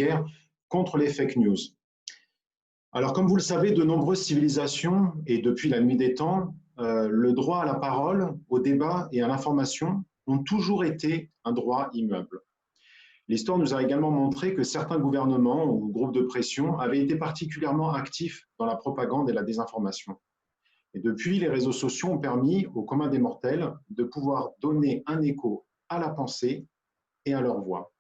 guerre contre les fake news. Alors, comme vous le savez, de nombreuses civilisations, et depuis la nuit des temps, le droit à la parole, au débat et à l'information ont toujours été un droit immeuble. L'histoire nous a également montré que certains gouvernements ou groupes de pression avaient été particulièrement actifs dans la propagande et la désinformation. Et depuis, les réseaux sociaux ont permis au commun des mortels de pouvoir donner un écho à la pensée et à leur voix.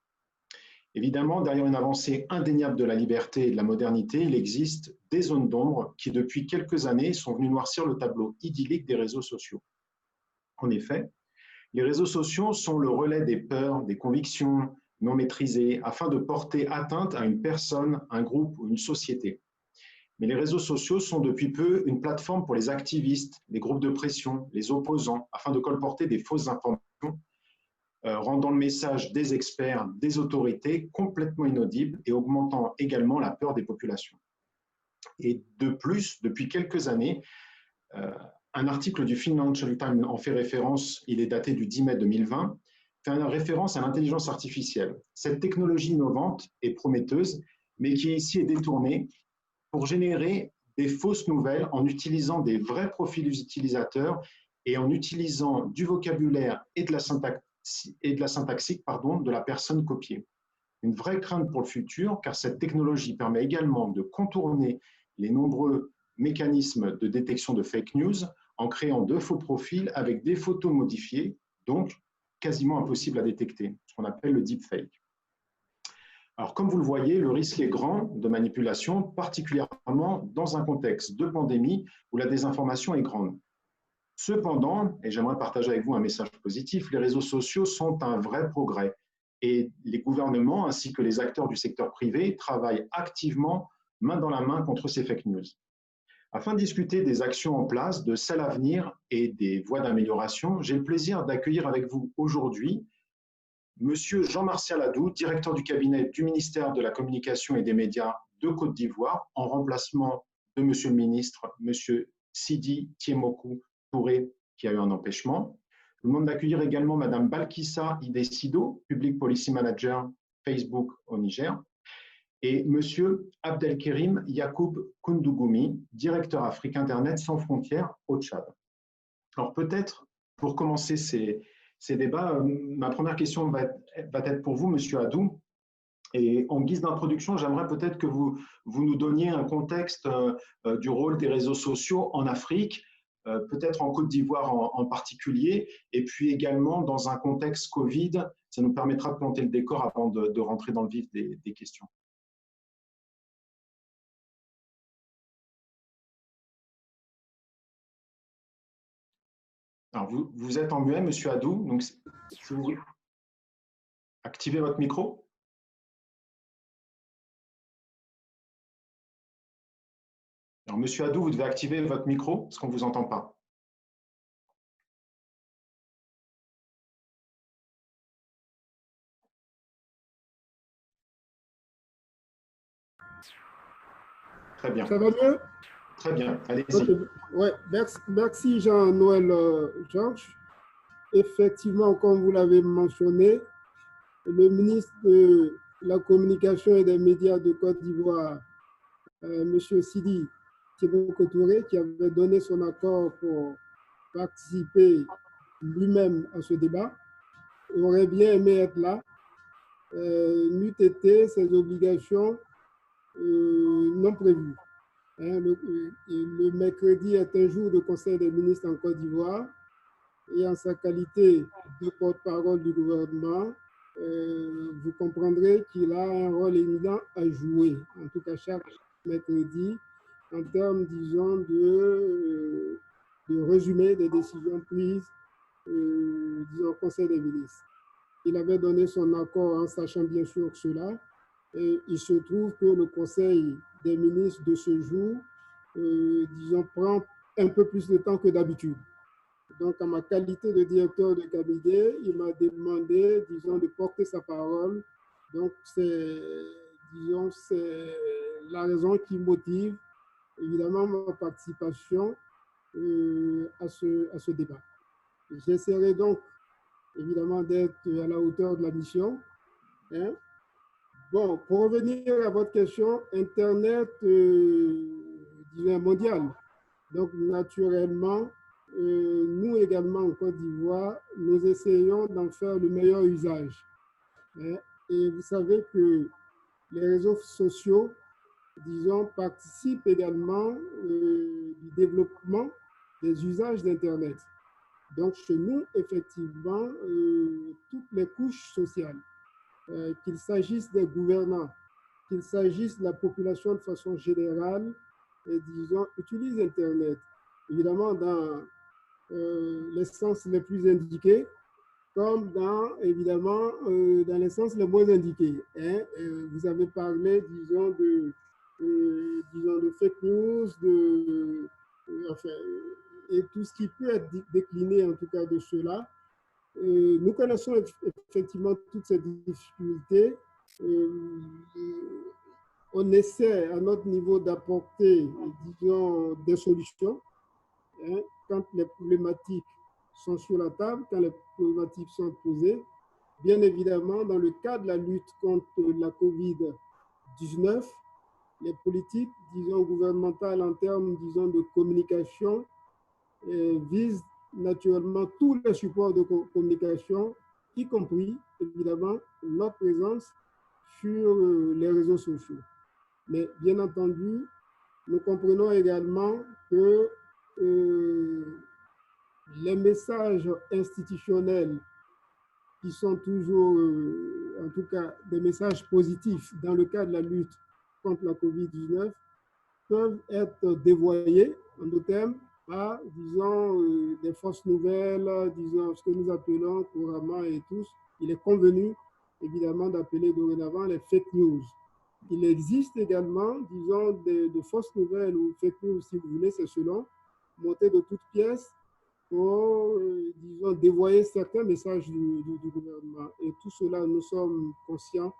Évidemment, derrière une avancée indéniable de la liberté et de la modernité, il existe des zones d'ombre qui, depuis quelques années, sont venues noircir le tableau idyllique des réseaux sociaux. En effet, les réseaux sociaux sont le relais des peurs, des convictions non maîtrisées, afin de porter atteinte à une personne, un groupe ou une société. Mais les réseaux sociaux sont depuis peu une plateforme pour les activistes, les groupes de pression, les opposants, afin de colporter des fausses informations, rendant le message des experts, des autorités complètement inaudible et augmentant également la peur des populations. Et de plus, depuis quelques années, un article du Financial Times en fait référence, il est daté du 10 mai 2020, fait référence à l'intelligence artificielle. Cette technologie innovante et prometteuse, mais qui ici est détournée pour générer des fausses nouvelles en utilisant des vrais profils utilisateurs et en utilisant du vocabulaire et de la syntaxe de la personne copiée. Une vraie crainte pour le futur, car cette technologie permet également de contourner les nombreux mécanismes de détection de fake news en créant de faux profils avec des photos modifiées, donc quasiment impossible à détecter, ce qu'on appelle le deepfake. Alors, comme vous le voyez, le risque est grand de manipulation, particulièrement dans un contexte de pandémie où la désinformation est grande. Cependant, et j'aimerais partager avec vous un message positif, les réseaux sociaux sont un vrai progrès et les gouvernements ainsi que les acteurs du secteur privé travaillent activement main dans la main contre ces fake news. Afin de discuter des actions en place, de celles à venir et des voies d'amélioration, j'ai le plaisir d'accueillir avec vous aujourd'hui Monsieur Jean-Martial Adou, directeur du cabinet du ministère de la Communication et des Médias de Côte d'Ivoire, en remplacement de Monsieur le ministre, Monsieur Sidi Tiemokou Touré, qui a eu un empêchement. Je vous demande d'accueillir également Madame Balkissa Idesido, Public Policy Manager Facebook au Niger, et Monsieur Abdelkerim Yacoub Koundougoumi, directeur Afrique Internet sans frontières au Tchad. Alors peut-être, pour commencer ces débats, ma première question va être pour vous, Monsieur Adou. Et en guise d'introduction, j'aimerais peut-être que vous nous donniez un contexte du rôle des réseaux sociaux en Afrique, peut-être en Côte d'Ivoire en particulier, et puis également dans un contexte Covid. Ça nous permettra de planter le décor avant de rentrer dans le vif des questions. Alors, vous êtes en muet, Monsieur Adou, donc si vous activez votre micro. Alors, Monsieur Adou, vous devez activer votre micro parce qu'on ne vous entend pas. Très bien. Ça va mieux? Très bien, allez-y. Ouais, merci Jean-Noël Georges. Effectivement, comme vous l'avez mentionné, le ministre de la Communication et des Médias de Côte d'Ivoire, M. Sidi Tiemokou Touré, qui avait donné son accord pour participer lui-même à ce débat, aurait bien aimé être là, n'eût été ses obligations non prévues. Le mercredi est un jour de conseil des ministres en Côte d'Ivoire et en sa qualité de porte-parole du gouvernement, vous comprendrez qu'il a un rôle éminent à jouer, en tout cas chaque mercredi, en termes, disons, de résumé des décisions prises, disons, au Conseil des ministres. Il avait donné son accord en sachant bien sûr cela, et il se trouve que le Conseil des ministres de ce jour, disons, prend un peu plus de temps que d'habitude. Donc, en ma qualité de directeur de cabinet, il m'a demandé, disons, de porter sa parole. Donc, c'est la raison qui motive, évidemment, ma participation à ce débat. J'essaierai donc, évidemment, d'être à la hauteur de la mission. Hein. Bon, pour revenir à votre question, Internet disons mondial. Donc, naturellement, nous également en Côte d'Ivoire, nous essayons d'en faire le meilleur usage. Hein. Et vous savez que les réseaux sociaux, disons, participent également du développement des usages d'Internet. Donc, chez nous, effectivement, toutes les couches sociales, qu'il s'agisse des gouvernants, qu'il s'agisse de la population de façon générale, disons, utilisent Internet. Évidemment, dans les sens les plus indiqués, comme dans, évidemment, dans les sens les moins indiqués. Hein. Vous avez parlé, disons de fake news, enfin, et tout ce qui peut être décliné, en tout cas, de cela. Nous connaissons effectivement toutes ces difficultés. On essaie à notre niveau d'apporter, disons, des solutions, hein, quand les problématiques sont sur la table, quand les problématiques sont posées. Bien évidemment, dans le cadre de la lutte contre la COVID-19, les politiques, disons, gouvernementales en termes, disons, de communication visent naturellement tous les supports de communication, y compris, évidemment, notre présence sur les réseaux sociaux. Mais bien entendu, nous comprenons également que les messages institutionnels qui sont toujours, en tout cas, des messages positifs dans le cadre de la lutte contre la COVID-19 peuvent être dévoyés, en d'autres termes, par, disons, des fausses nouvelles, disons, ce que nous appelons couramment et tous. Il est convenu, évidemment, d'appeler dorénavant les fake news. Il existe également, disons, de fausses nouvelles ou fake news, si vous voulez, c'est selon, montées de toutes pièces pour, disons, dévoyer certains messages du gouvernement. Et tout cela, nous sommes conscients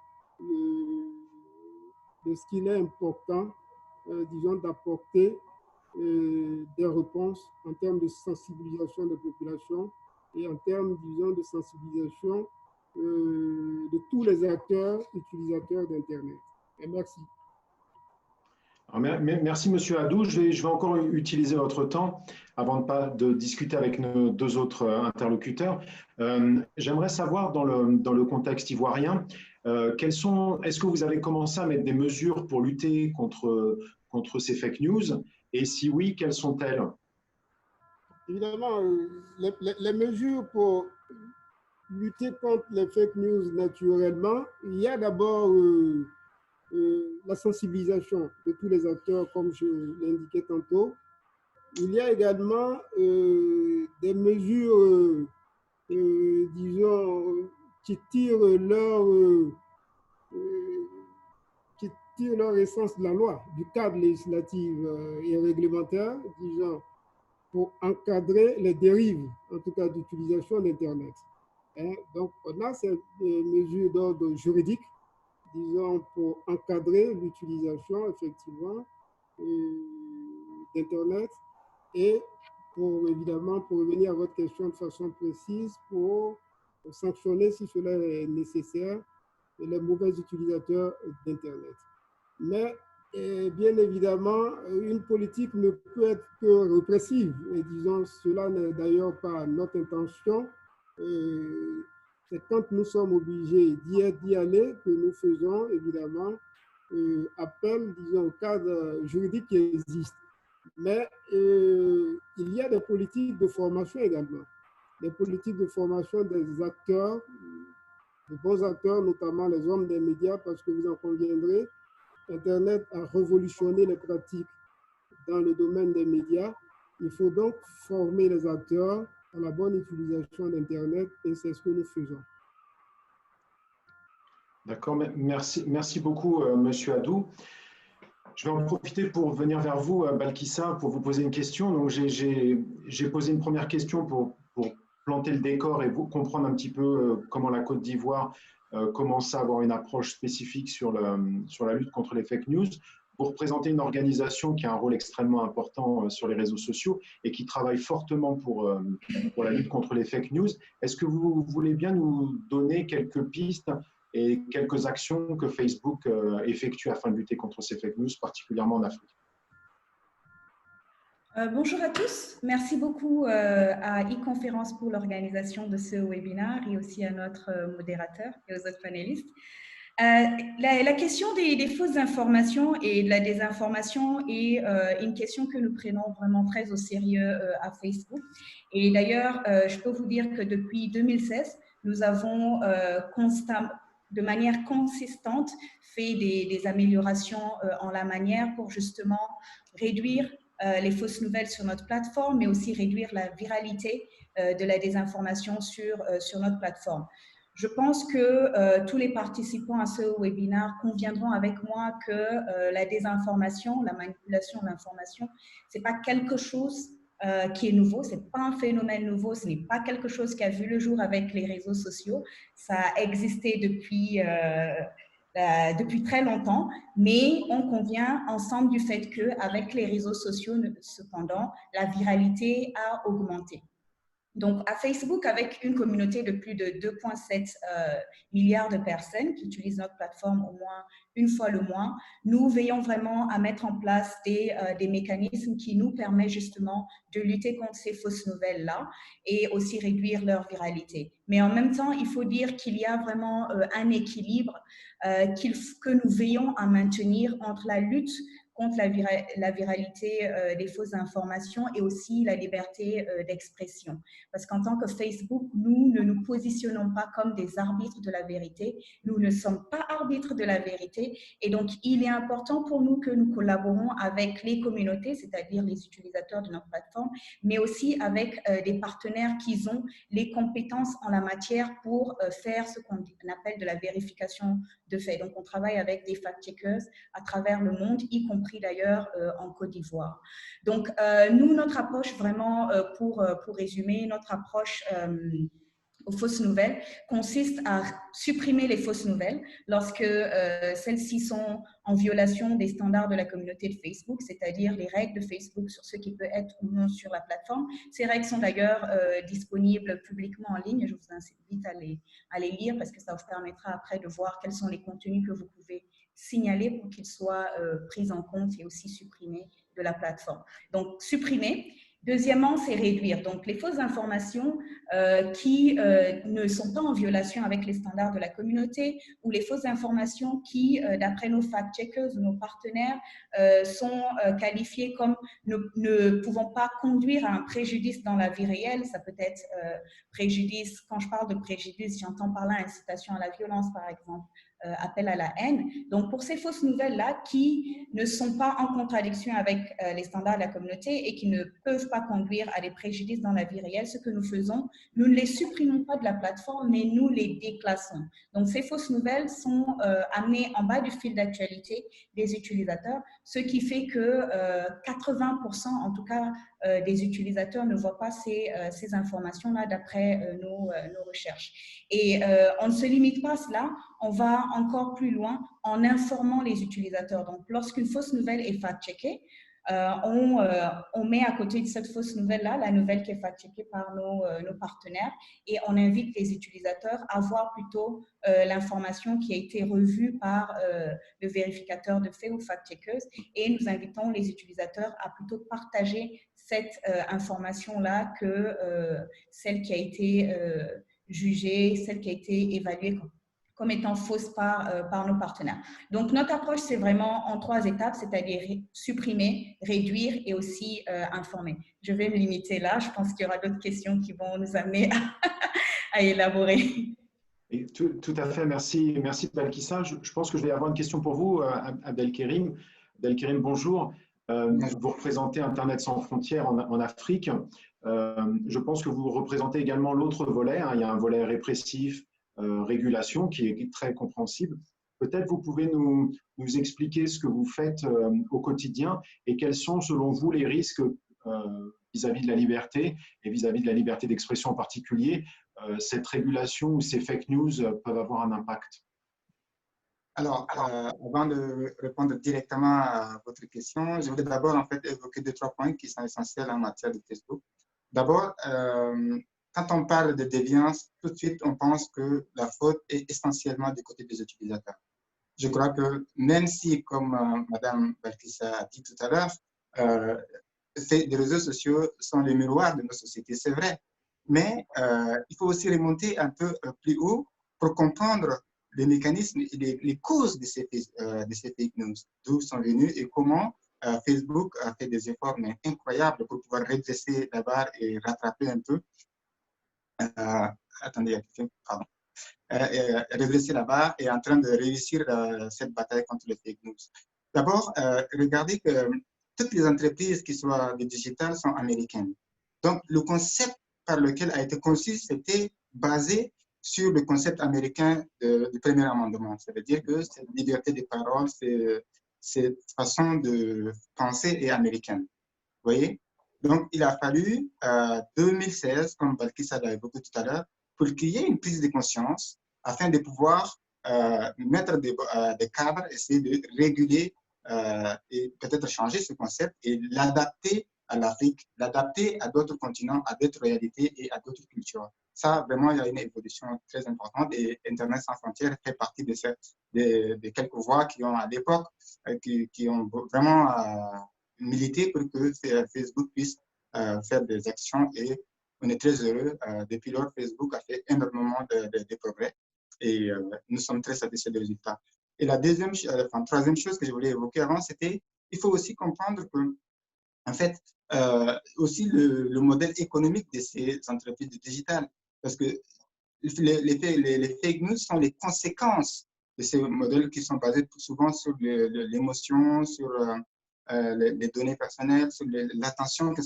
de ce qu'il est important, disons, d'apporter des réponses en termes de sensibilisation des populations et en termes, disons, de sensibilisation de tous les acteurs utilisateurs d'Internet. Et merci. Alors, merci, Monsieur Adou. Je vais encore utiliser votre temps avant de discuter avec nos deux autres interlocuteurs. J'aimerais savoir, dans le contexte ivoirien, est-ce que vous avez commencé à mettre des mesures pour lutter contre ces fake news? Et si oui, quelles sont-elles? Évidemment, les mesures pour lutter contre les fake news, naturellement, il y a d'abord la sensibilisation de tous les acteurs, comme je l'indiquais tantôt. Il y a également des mesures, disons, qui tirent leur essence de la loi, du cadre législatif et réglementaire, disons, pour encadrer les dérives, en tout cas d'utilisation d'Internet. Hein? Donc, on a ces mesures d'ordre juridique, disons, pour encadrer l'utilisation, effectivement, d'Internet et pour, évidemment, pour revenir à votre question de façon précise, pour sanctionner, si cela est nécessaire, les mauvais utilisateurs d'Internet. Mais, bien évidemment, une politique ne peut être que répressive. Et disons, cela n'est d'ailleurs pas notre intention. C'est quand nous sommes obligés d'y aller que nous faisons, évidemment, appel, disons, au cadre juridique qui existe. Mais il y a des politiques de formation également. Des politiques de formation des acteurs, de bons acteurs, notamment les hommes des médias, parce que vous en conviendrez, Internet a révolutionné les pratiques dans le domaine des médias. Il faut donc former les acteurs à la bonne utilisation d'Internet et c'est ce que nous faisons. D'accord, merci beaucoup, Monsieur Adou. Je vais en profiter pour venir vers vous, Balkissa, pour vous poser une question. Donc, j'ai posé une première question pour planter le décor et vous comprendre un petit peu comment la Côte d'Ivoire commence à avoir une approche spécifique sur la lutte contre les fake news. Vous représentez une organisation qui a un rôle extrêmement important sur les réseaux sociaux et qui travaille fortement pour la lutte contre les fake news. Est-ce que vous voulez bien nous donner quelques pistes et quelques actions que Facebook effectue afin de lutter contre ces fake news, particulièrement en Afrique. Bonjour à tous. Merci beaucoup à e-conférence pour l'organisation de ce webinaire et aussi à notre modérateur et aux autres panélistes. La question des fausses informations et de la désinformation est une question que nous prenons vraiment très au sérieux à Facebook. Et d'ailleurs, je peux vous dire que depuis 2016, nous avons de manière consistante fait des améliorations en la manière pour justement réduire les fausses nouvelles sur notre plateforme, mais aussi réduire la viralité de la désinformation sur notre plateforme. Je pense que tous les participants à ce webinaire conviendront avec moi que la désinformation, la manipulation de l'information, ce n'est pas quelque chose qui est nouveau, ce n'est pas un phénomène nouveau, ce n'est pas quelque chose qui a vu le jour avec les réseaux sociaux. Ça a existé depuis très longtemps, mais on convient ensemble du fait qu'avec les réseaux sociaux, cependant, la viralité a augmenté. Donc, à Facebook, avec une communauté de plus de 2,7 milliards de personnes qui utilisent notre plateforme au moins une fois le mois, nous veillons vraiment à mettre en place des mécanismes qui nous permettent justement de lutter contre ces fausses nouvelles-là et aussi réduire leur viralité. Mais en même temps, il faut dire qu'il y a vraiment un équilibre que nous veillons à maintenir entre la lutte contre la viralité des fausses informations et aussi la liberté d'expression. Parce qu'en tant que Facebook, nous ne nous positionnons pas comme des arbitres de la vérité. Nous ne sommes pas arbitres de la vérité. Et donc, il est important pour nous que nous collaborons avec les communautés, c'est-à-dire les utilisateurs de notre plateforme, mais aussi avec des partenaires qui ont les compétences en la matière pour faire ce qu'on appelle de la vérification de faits. Donc, on travaille avec des fact-checkers à travers le monde, y compris d'ailleurs en Côte d'Ivoire. Donc, nous, notre approche vraiment, pour résumer, notre approche aux fausses nouvelles consiste à supprimer les fausses nouvelles lorsque celles-ci sont en violation des standards de la communauté de Facebook, c'est-à-dire les règles de Facebook sur ce qui peut être ou non sur la plateforme. Ces règles sont d'ailleurs disponibles publiquement en ligne. Je vous invite à les lire parce que ça vous permettra après de voir quels sont les contenus que vous pouvez signaler pour qu'ils soient pris en compte et aussi supprimés de la plateforme. Donc, supprimer. Deuxièmement, c'est réduire. Donc, les fausses informations qui ne sont pas en violation avec les standards de la communauté ou les fausses informations qui, d'après nos fact-checkers ou nos partenaires, sont qualifiées comme ne pouvant pas conduire à un préjudice dans la vie réelle. Ça peut être préjudice. Quand je parle de préjudice, j'entends par là incitation à la violence, par exemple, appel à la haine. Donc, pour ces fausses nouvelles-là qui ne sont pas en contradiction avec les standards de la communauté et qui ne peuvent pas conduire à des préjudices dans la vie réelle, ce que nous faisons, nous ne les supprimons pas de la plateforme, mais nous les déclassons. Donc, ces fausses nouvelles sont amenées en bas du fil d'actualité des utilisateurs, ce qui fait que 80% en tout cas des utilisateurs ne voient pas ces informations-là d'après nos recherches. Et on ne se limite pas à cela, on va encore plus loin en informant les utilisateurs. Donc, lorsqu'une fausse nouvelle est fact-checkée, on met à côté de cette fausse nouvelle-là la nouvelle qui est fact-checkée par nos partenaires et on invite les utilisateurs à voir plutôt l'information qui a été revue par le vérificateur de faits ou fact-checkers et nous invitons les utilisateurs à plutôt partager cette information-là que celle qui a été jugée, celle qui a été évaluée comme étant fausse par nos partenaires. Donc, notre approche, c'est vraiment en 3 étapes, c'est-à-dire supprimer, réduire et aussi informer. Je vais me limiter là. Je pense qu'il y aura d'autres questions qui vont nous amener à élaborer. Et tout à fait, merci Balkissa. Je pense que je vais avoir une question pour vous, Abdelkerim. Abdelkerim, bonjour. Vous représentez Internet sans frontières en Afrique. Je pense que vous représentez également l'autre volet. Il y a un volet répressif, régulation qui est très compréhensible. Peut-être vous pouvez nous expliquer ce que vous faites au quotidien et quels sont selon vous les risques vis-à-vis de la liberté et vis-à-vis de la liberté d'expression en particulier. Cette régulation ou ces fake news peuvent avoir un impact. Alors, avant de répondre directement à votre question, je voulais d'abord en fait évoquer 2-3 points qui sont essentiels en matière de Facebook. D'abord, quand on parle de déviance, tout de suite, on pense que la faute est essentiellement du côté des utilisateurs. Je crois que même si, comme Madame Balkissa a dit tout à l'heure, les réseaux sociaux sont les miroirs de nos sociétés, c'est vrai. Mais il faut aussi remonter un peu plus haut pour comprendre les mécanismes et les causes de ces fake news, d'où sont venus et comment Facebook a fait des efforts mais incroyables pour pouvoir redresser la barre et rattraper un peu. Attendez, il y a quelqu'un, pardon. Redresser la barre et en train de réussir cette bataille contre les fake news. D'abord, regardez que toutes les entreprises qui sont digitales sont américaines. Donc, le concept par lequel a été conçu, c'était basé sur le concept américain du premier amendement. Ça veut dire que cette liberté de parole, cette façon de penser est américaine. Vous voyez? Donc, il a fallu 2016, comme Balkissa l'a évoqué tout à l'heure, pour qu'il y ait une prise de conscience afin de pouvoir mettre des cadres, essayer de réguler et peut-être changer ce concept et l'adapter à l'Afrique, l'adapter à d'autres continents, à d'autres réalités et à d'autres cultures. Ça, vraiment, il y a une évolution très importante et Internet sans frontières fait partie de quelques voix qui ont, à l'époque, qui ont vraiment milité pour que Facebook puisse faire des actions et on est très heureux. Depuis lors, Facebook a fait énormément de progrès et nous sommes très satisfaits des résultats. Et la troisième chose que je voulais évoquer avant, c'était il faut aussi comprendre que, en fait, aussi le modèle économique de ces entreprises digitales, parce que les fake news sont les conséquences de ces modèles qui sont basés souvent sur l'émotion, sur les données personnelles, sur l'attention que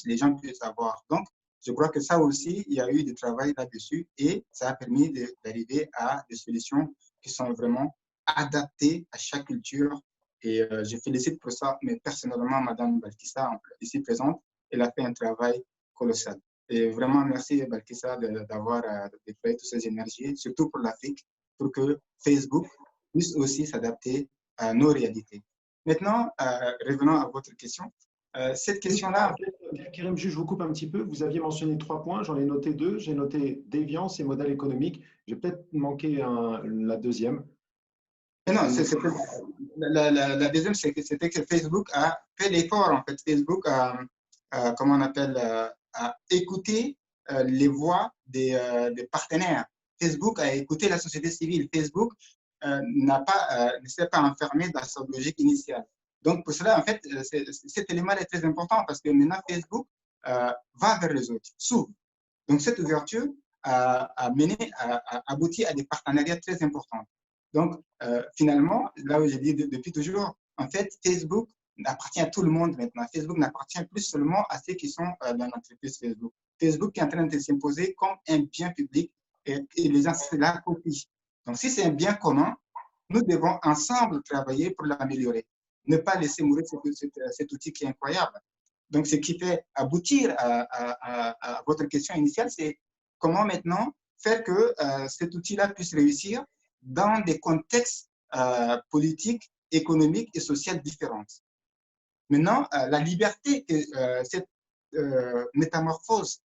les gens puissent avoir. Donc, je crois que ça aussi, il y a eu du travail là-dessus et ça a permis d'arriver à des solutions qui sont vraiment adaptées à chaque culture. Et je félicite pour ça, mais personnellement, Madame Balkissa, ici présente, elle a fait un travail colossal. Et vraiment, merci Balkissa d'avoir déployé toutes ces énergies, surtout pour l'Afrique, pour que Facebook puisse aussi s'adapter à nos réalités. Maintenant, revenons à votre question. Cette question-là… Kérim, je vous coupe un petit peu. Vous aviez mentionné 3 points, j'en ai noté 2. J'ai noté déviance et modèle économique. J'ai peut-être manqué la deuxième. Non, la deuxième, c'était que Facebook a fait l'effort. En fait, Facebook a, comment on appelle, a écouté les voix des partenaires. Facebook a écouté la société civile. Facebook ne s'est pas enfermé dans sa logique initiale. Donc, pour cela, en fait, cet élément est très important parce que maintenant, Facebook va vers les autres, s'ouvre. Donc, cette ouverture a abouti à des partenariats très importants. Donc, finalement, là où j'ai dit depuis toujours, en fait, Facebook appartient à tout le monde maintenant. Facebook n'appartient plus seulement à ceux qui sont dans l'entreprise Facebook. Facebook est en train de s'imposer comme un bien public et les gens se l'approprient. Donc, si c'est un bien commun, nous devons ensemble travailler pour l'améliorer. Ne pas laisser mourir cet outil qui est incroyable. Donc, ce qui fait aboutir à votre question initiale, c'est comment maintenant faire que cet outil-là puisse réussir dans des contextes politiques, économiques et sociaux différents. Maintenant, la liberté que cette métamorphose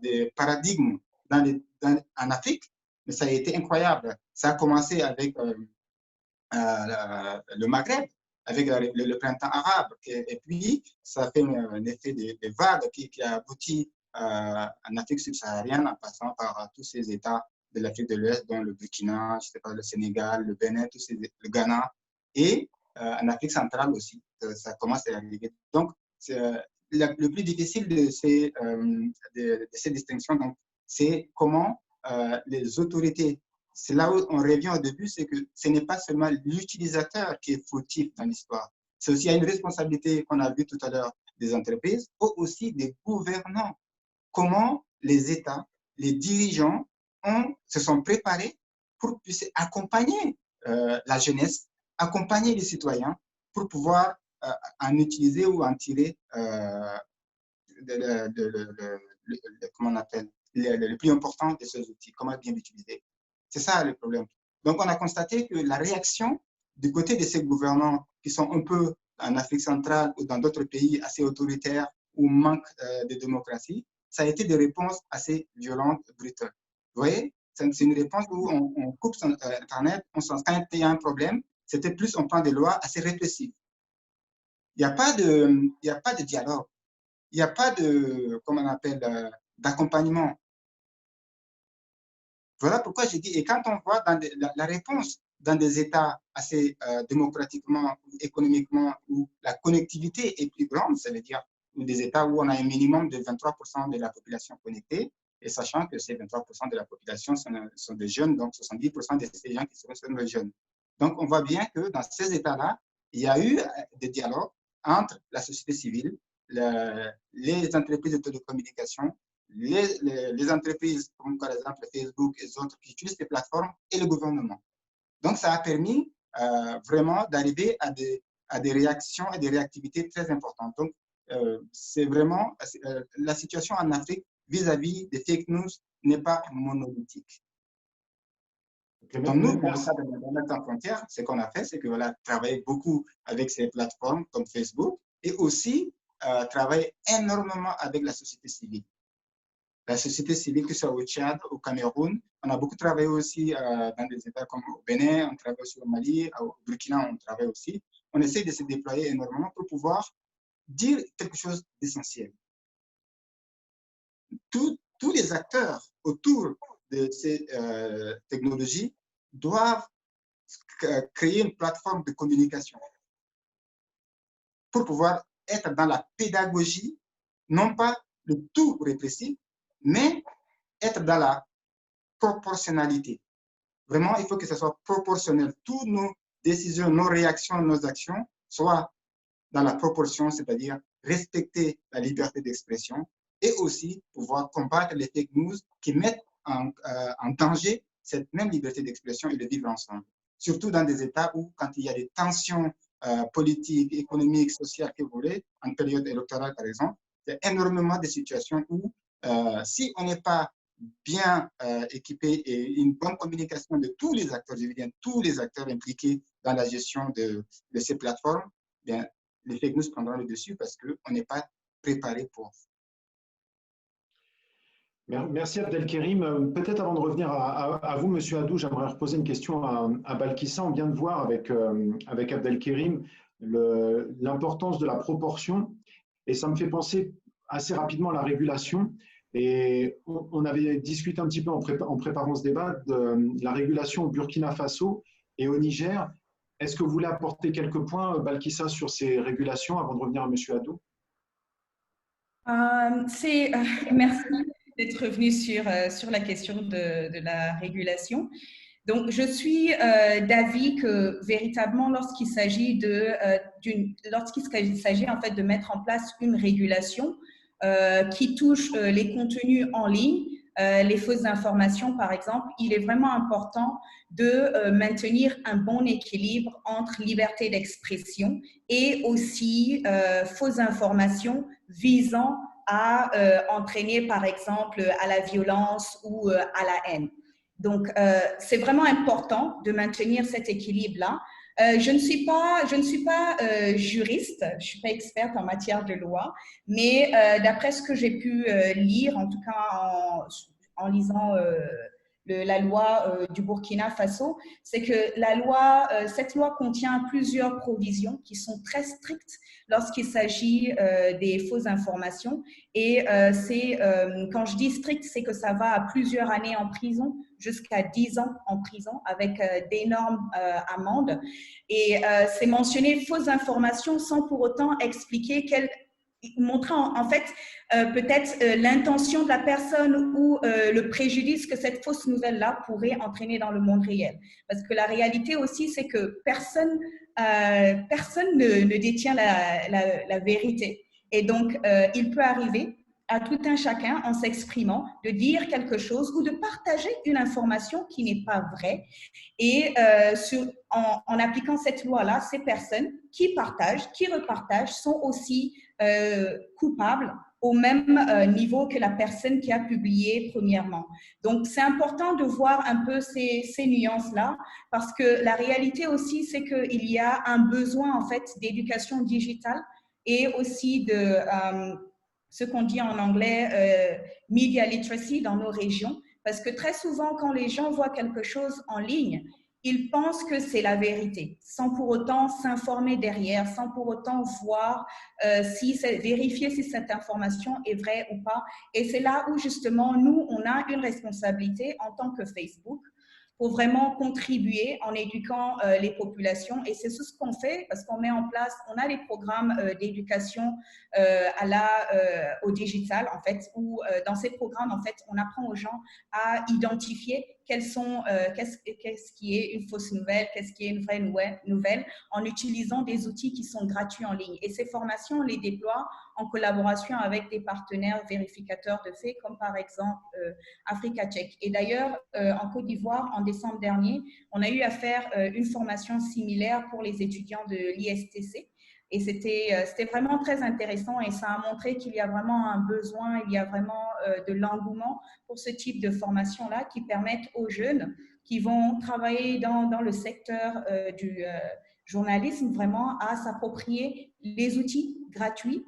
des paradigmes en Afrique, ça a été incroyable. Ça a commencé avec le Maghreb, avec le printemps arabe, et puis ça a fait un effet de vague qui a abouti en Afrique subsaharienne en passant par tous ces États de l'Afrique de l'Ouest, dont le Burkina, je sais pas, le Sénégal, le Bénin, le Ghana, et en Afrique centrale aussi, ça commence à arriver. Donc, le plus difficile de ces distinctions, c'est comment les autorités, c'est là où on revient au début, c'est que ce n'est pas seulement l'utilisateur qui est fautif dans l'histoire, c'est aussi une responsabilité qu'on a vu tout à l'heure des entreprises, ou aussi des gouvernants. Comment les États, les dirigeants se sont préparés pour accompagner la jeunesse, accompagner les citoyens pour pouvoir en utiliser ou en tirer comment on appelle, le plus important de ces outils, comment bien l'utiliser. C'est ça le problème. Donc, on a constaté que la réaction du côté de ces gouvernants qui sont un peu en Afrique centrale ou dans d'autres pays assez autoritaires ou manquent de démocratie, ça a été des réponses assez violentes, brutales. Vous voyez, c'est une réponse où on coupe son Internet, quand il y a un problème, c'était plus on prend des lois assez répressives. Il n'y a pas de dialogue, il n'y a pas de, comment on appelle, d'accompagnement. Voilà pourquoi j'ai dit, et quand on voit dans la réponse dans des États assez démocratiquement, économiquement, où la connectivité est plus grande, ça veut dire des États où on a un minimum de 23% de la population connectée, et sachant que ces 23% de la population sont des jeunes, donc 70% de ces gens qui sont des jeunes. Donc, on voit bien que dans ces États-là, il y a eu des dialogues entre la société civile, les entreprises de télécommunications, les entreprises comme par exemple Facebook et autres qui utilisent ces plateformes et le gouvernement. Donc, ça a permis vraiment d'arriver à des réactions et des réactivités très importantes. Donc, c'est vraiment la situation en Afrique vis-à-vis des fake news n'est pas monolithique. Donc, nous, dans le cadre d'Internet sans frontières, ce qu'on a fait, c'est que voilà, travailler beaucoup avec ces plateformes comme Facebook et aussi travailler énormément avec la société civile. La société civile, que ce soit au Tchad, au Cameroun, on a beaucoup travaillé aussi dans des États comme au Bénin, on travaille aussi au Mali, au Burkina, on travaille aussi. On essaie de se déployer énormément pour pouvoir dire quelque chose d'essentiel. Tous les acteurs autour de ces technologies doivent créer une plateforme de communication pour pouvoir être dans la pédagogie, non pas le tout répressif, mais être dans la proportionnalité. Vraiment, il faut que ce soit proportionnel. Toutes nos décisions, nos réactions, nos actions soient dans la proportion, c'est-à-dire respecter la liberté d'expression et aussi pouvoir combattre les fake news qui mettent en danger cette même liberté d'expression et de vivre ensemble. Surtout dans des États où, quand il y a des tensions politiques, économiques, sociales que vous voulez, en période électorale par exemple, il y a énormément de situations où si on n'est pas bien équipé et une bonne communication de tous les acteurs, je veux dire tous les acteurs impliqués dans la gestion de ces plateformes, bien, les fake news prendront le dessus parce qu'on n'est pas préparé pour. Merci Abdelkerim. Peut-être avant de revenir à vous, Monsieur Adou, j'aimerais reposer une question à Balkissa. On vient de voir avec Abdelkerim l'importance de la proportion et ça me fait penser assez rapidement à la régulation. Et on avait discuté un petit peu en préparant ce débat de la régulation au Burkina Faso et au Niger. Est-ce que vous voulez apporter quelques points, Balkissa, sur ces régulations avant de revenir à Monsieur Adou? Merci d'être revenu sur la question de la régulation. Donc, je suis d'avis que véritablement, lorsqu'il s'agit en fait de mettre en place une régulation qui touche les contenus en ligne, les fausses informations, par exemple, il est vraiment important de maintenir un bon équilibre entre liberté d'expression et aussi fausses informations visant à entraîner, par exemple, à la violence ou à la haine. Donc, c'est vraiment important de maintenir cet équilibre-là. Je ne suis pas juriste, je ne suis pas experte en matière de loi, mais d'après ce que j'ai pu lire, en tout cas en lisant la loi du Burkina Faso, c'est que cette loi contient plusieurs provisions qui sont très strictes lorsqu'il s'agit des fausses informations. Et quand je dis strict, c'est que ça va à plusieurs années en prison, jusqu'à 10 ans en prison, avec d'énormes amendes. Et c'est mentionné fausses informations sans pour autant expliquer montrant en fait peut-être l'intention de la personne ou le préjudice que cette fausse nouvelle-là pourrait entraîner dans le monde réel. Parce que la réalité aussi, c'est que personne ne détient la vérité. Et donc, il peut arriver à tout un chacun, en s'exprimant, de dire quelque chose ou de partager une information qui n'est pas vraie. Et en appliquant cette loi-là, ces personnes qui partagent, qui repartagent, sont aussi coupables au même niveau que la personne qui a publié premièrement. Donc, c'est important de voir un peu ces nuances-là, parce que la réalité aussi, c'est qu'il y a un besoin, en fait, d'éducation digitale et aussi ce qu'on dit en anglais media literacy dans nos régions, parce que très souvent, quand les gens voient quelque chose en ligne, ils pensent que c'est la vérité, sans pour autant s'informer derrière, sans pour autant voir, vérifier si cette information est vraie ou pas. Et c'est là où justement, nous, on a une responsabilité en tant que Facebook pour vraiment contribuer en éduquant les populations. Et c'est ce qu'on fait parce qu'on met en place, on a des programmes d'éducation au digital, en fait, où dans ces programmes, en fait, on apprend aux gens à identifier qu'est-ce qui est une fausse nouvelle, qu'est-ce qui est une vraie nouvelle, en utilisant des outils qui sont gratuits en ligne. Et ces formations, on les déploie en collaboration avec des partenaires vérificateurs de faits, comme par exemple Africa Check. Et d'ailleurs, en Côte d'Ivoire, en décembre dernier, on a eu à faire une formation similaire pour les étudiants de l'ISTC. Et c'était vraiment très intéressant et ça a montré qu'il y a vraiment un besoin, il y a vraiment de l'engouement pour ce type de formation-là qui permettent aux jeunes qui vont travailler dans le secteur du journalisme vraiment à s'approprier les outils gratuits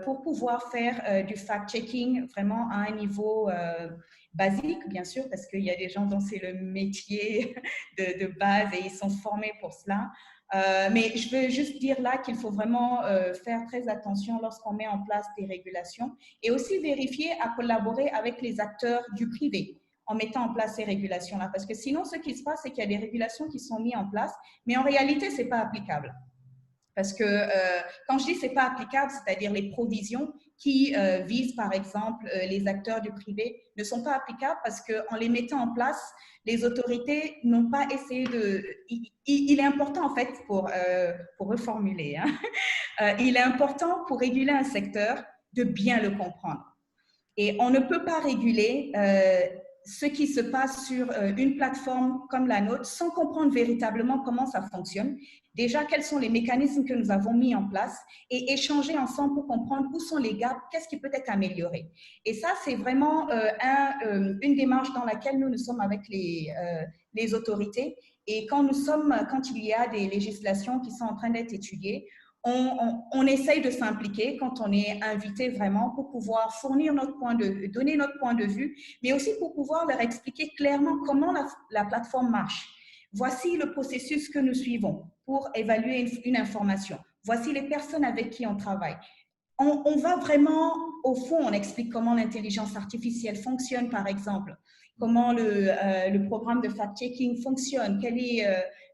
pour pouvoir faire du fact-checking vraiment à un niveau basique, bien sûr, parce qu'il y a des gens dont c'est le métier de base et ils sont formés pour cela. Mais je veux juste dire là qu'il faut vraiment faire très attention lorsqu'on met en place des régulations et aussi vérifier à collaborer avec les acteurs du privé en mettant en place ces régulations-là. Parce que sinon, ce qui se passe, c'est qu'il y a des régulations qui sont mises en place, mais en réalité, ce n'est pas applicable. Parce que quand je dis c'est pas applicable, c'est-à-dire les provisions qui visent par exemple les acteurs du privé ne sont pas applicables parce qu'en les mettant en place, les autorités n'ont pas essayé de… Il est important en fait pour reformuler, hein, il est important pour réguler un secteur de bien le comprendre. Et on ne peut pas réguler ce qui se passe sur une plateforme comme la nôtre sans comprendre véritablement comment ça fonctionne. Déjà, quels sont les mécanismes que nous avons mis en place et échanger ensemble pour comprendre où sont les gaps, qu'est-ce qui peut être amélioré. Et ça, c'est vraiment une démarche dans laquelle nous sommes avec les autorités. Et quand il y a des législations qui sont en train d'être étudiées, on essaye de s'impliquer quand on est invité vraiment pour pouvoir donner notre point de vue, mais aussi pour pouvoir leur expliquer clairement comment la plateforme marche. Voici le processus que nous suivons pour évaluer une information. Voici les personnes avec qui on travaille. On va vraiment, au fond, on explique comment l'intelligence artificielle fonctionne, par exemple, comment le programme de fact-checking fonctionne,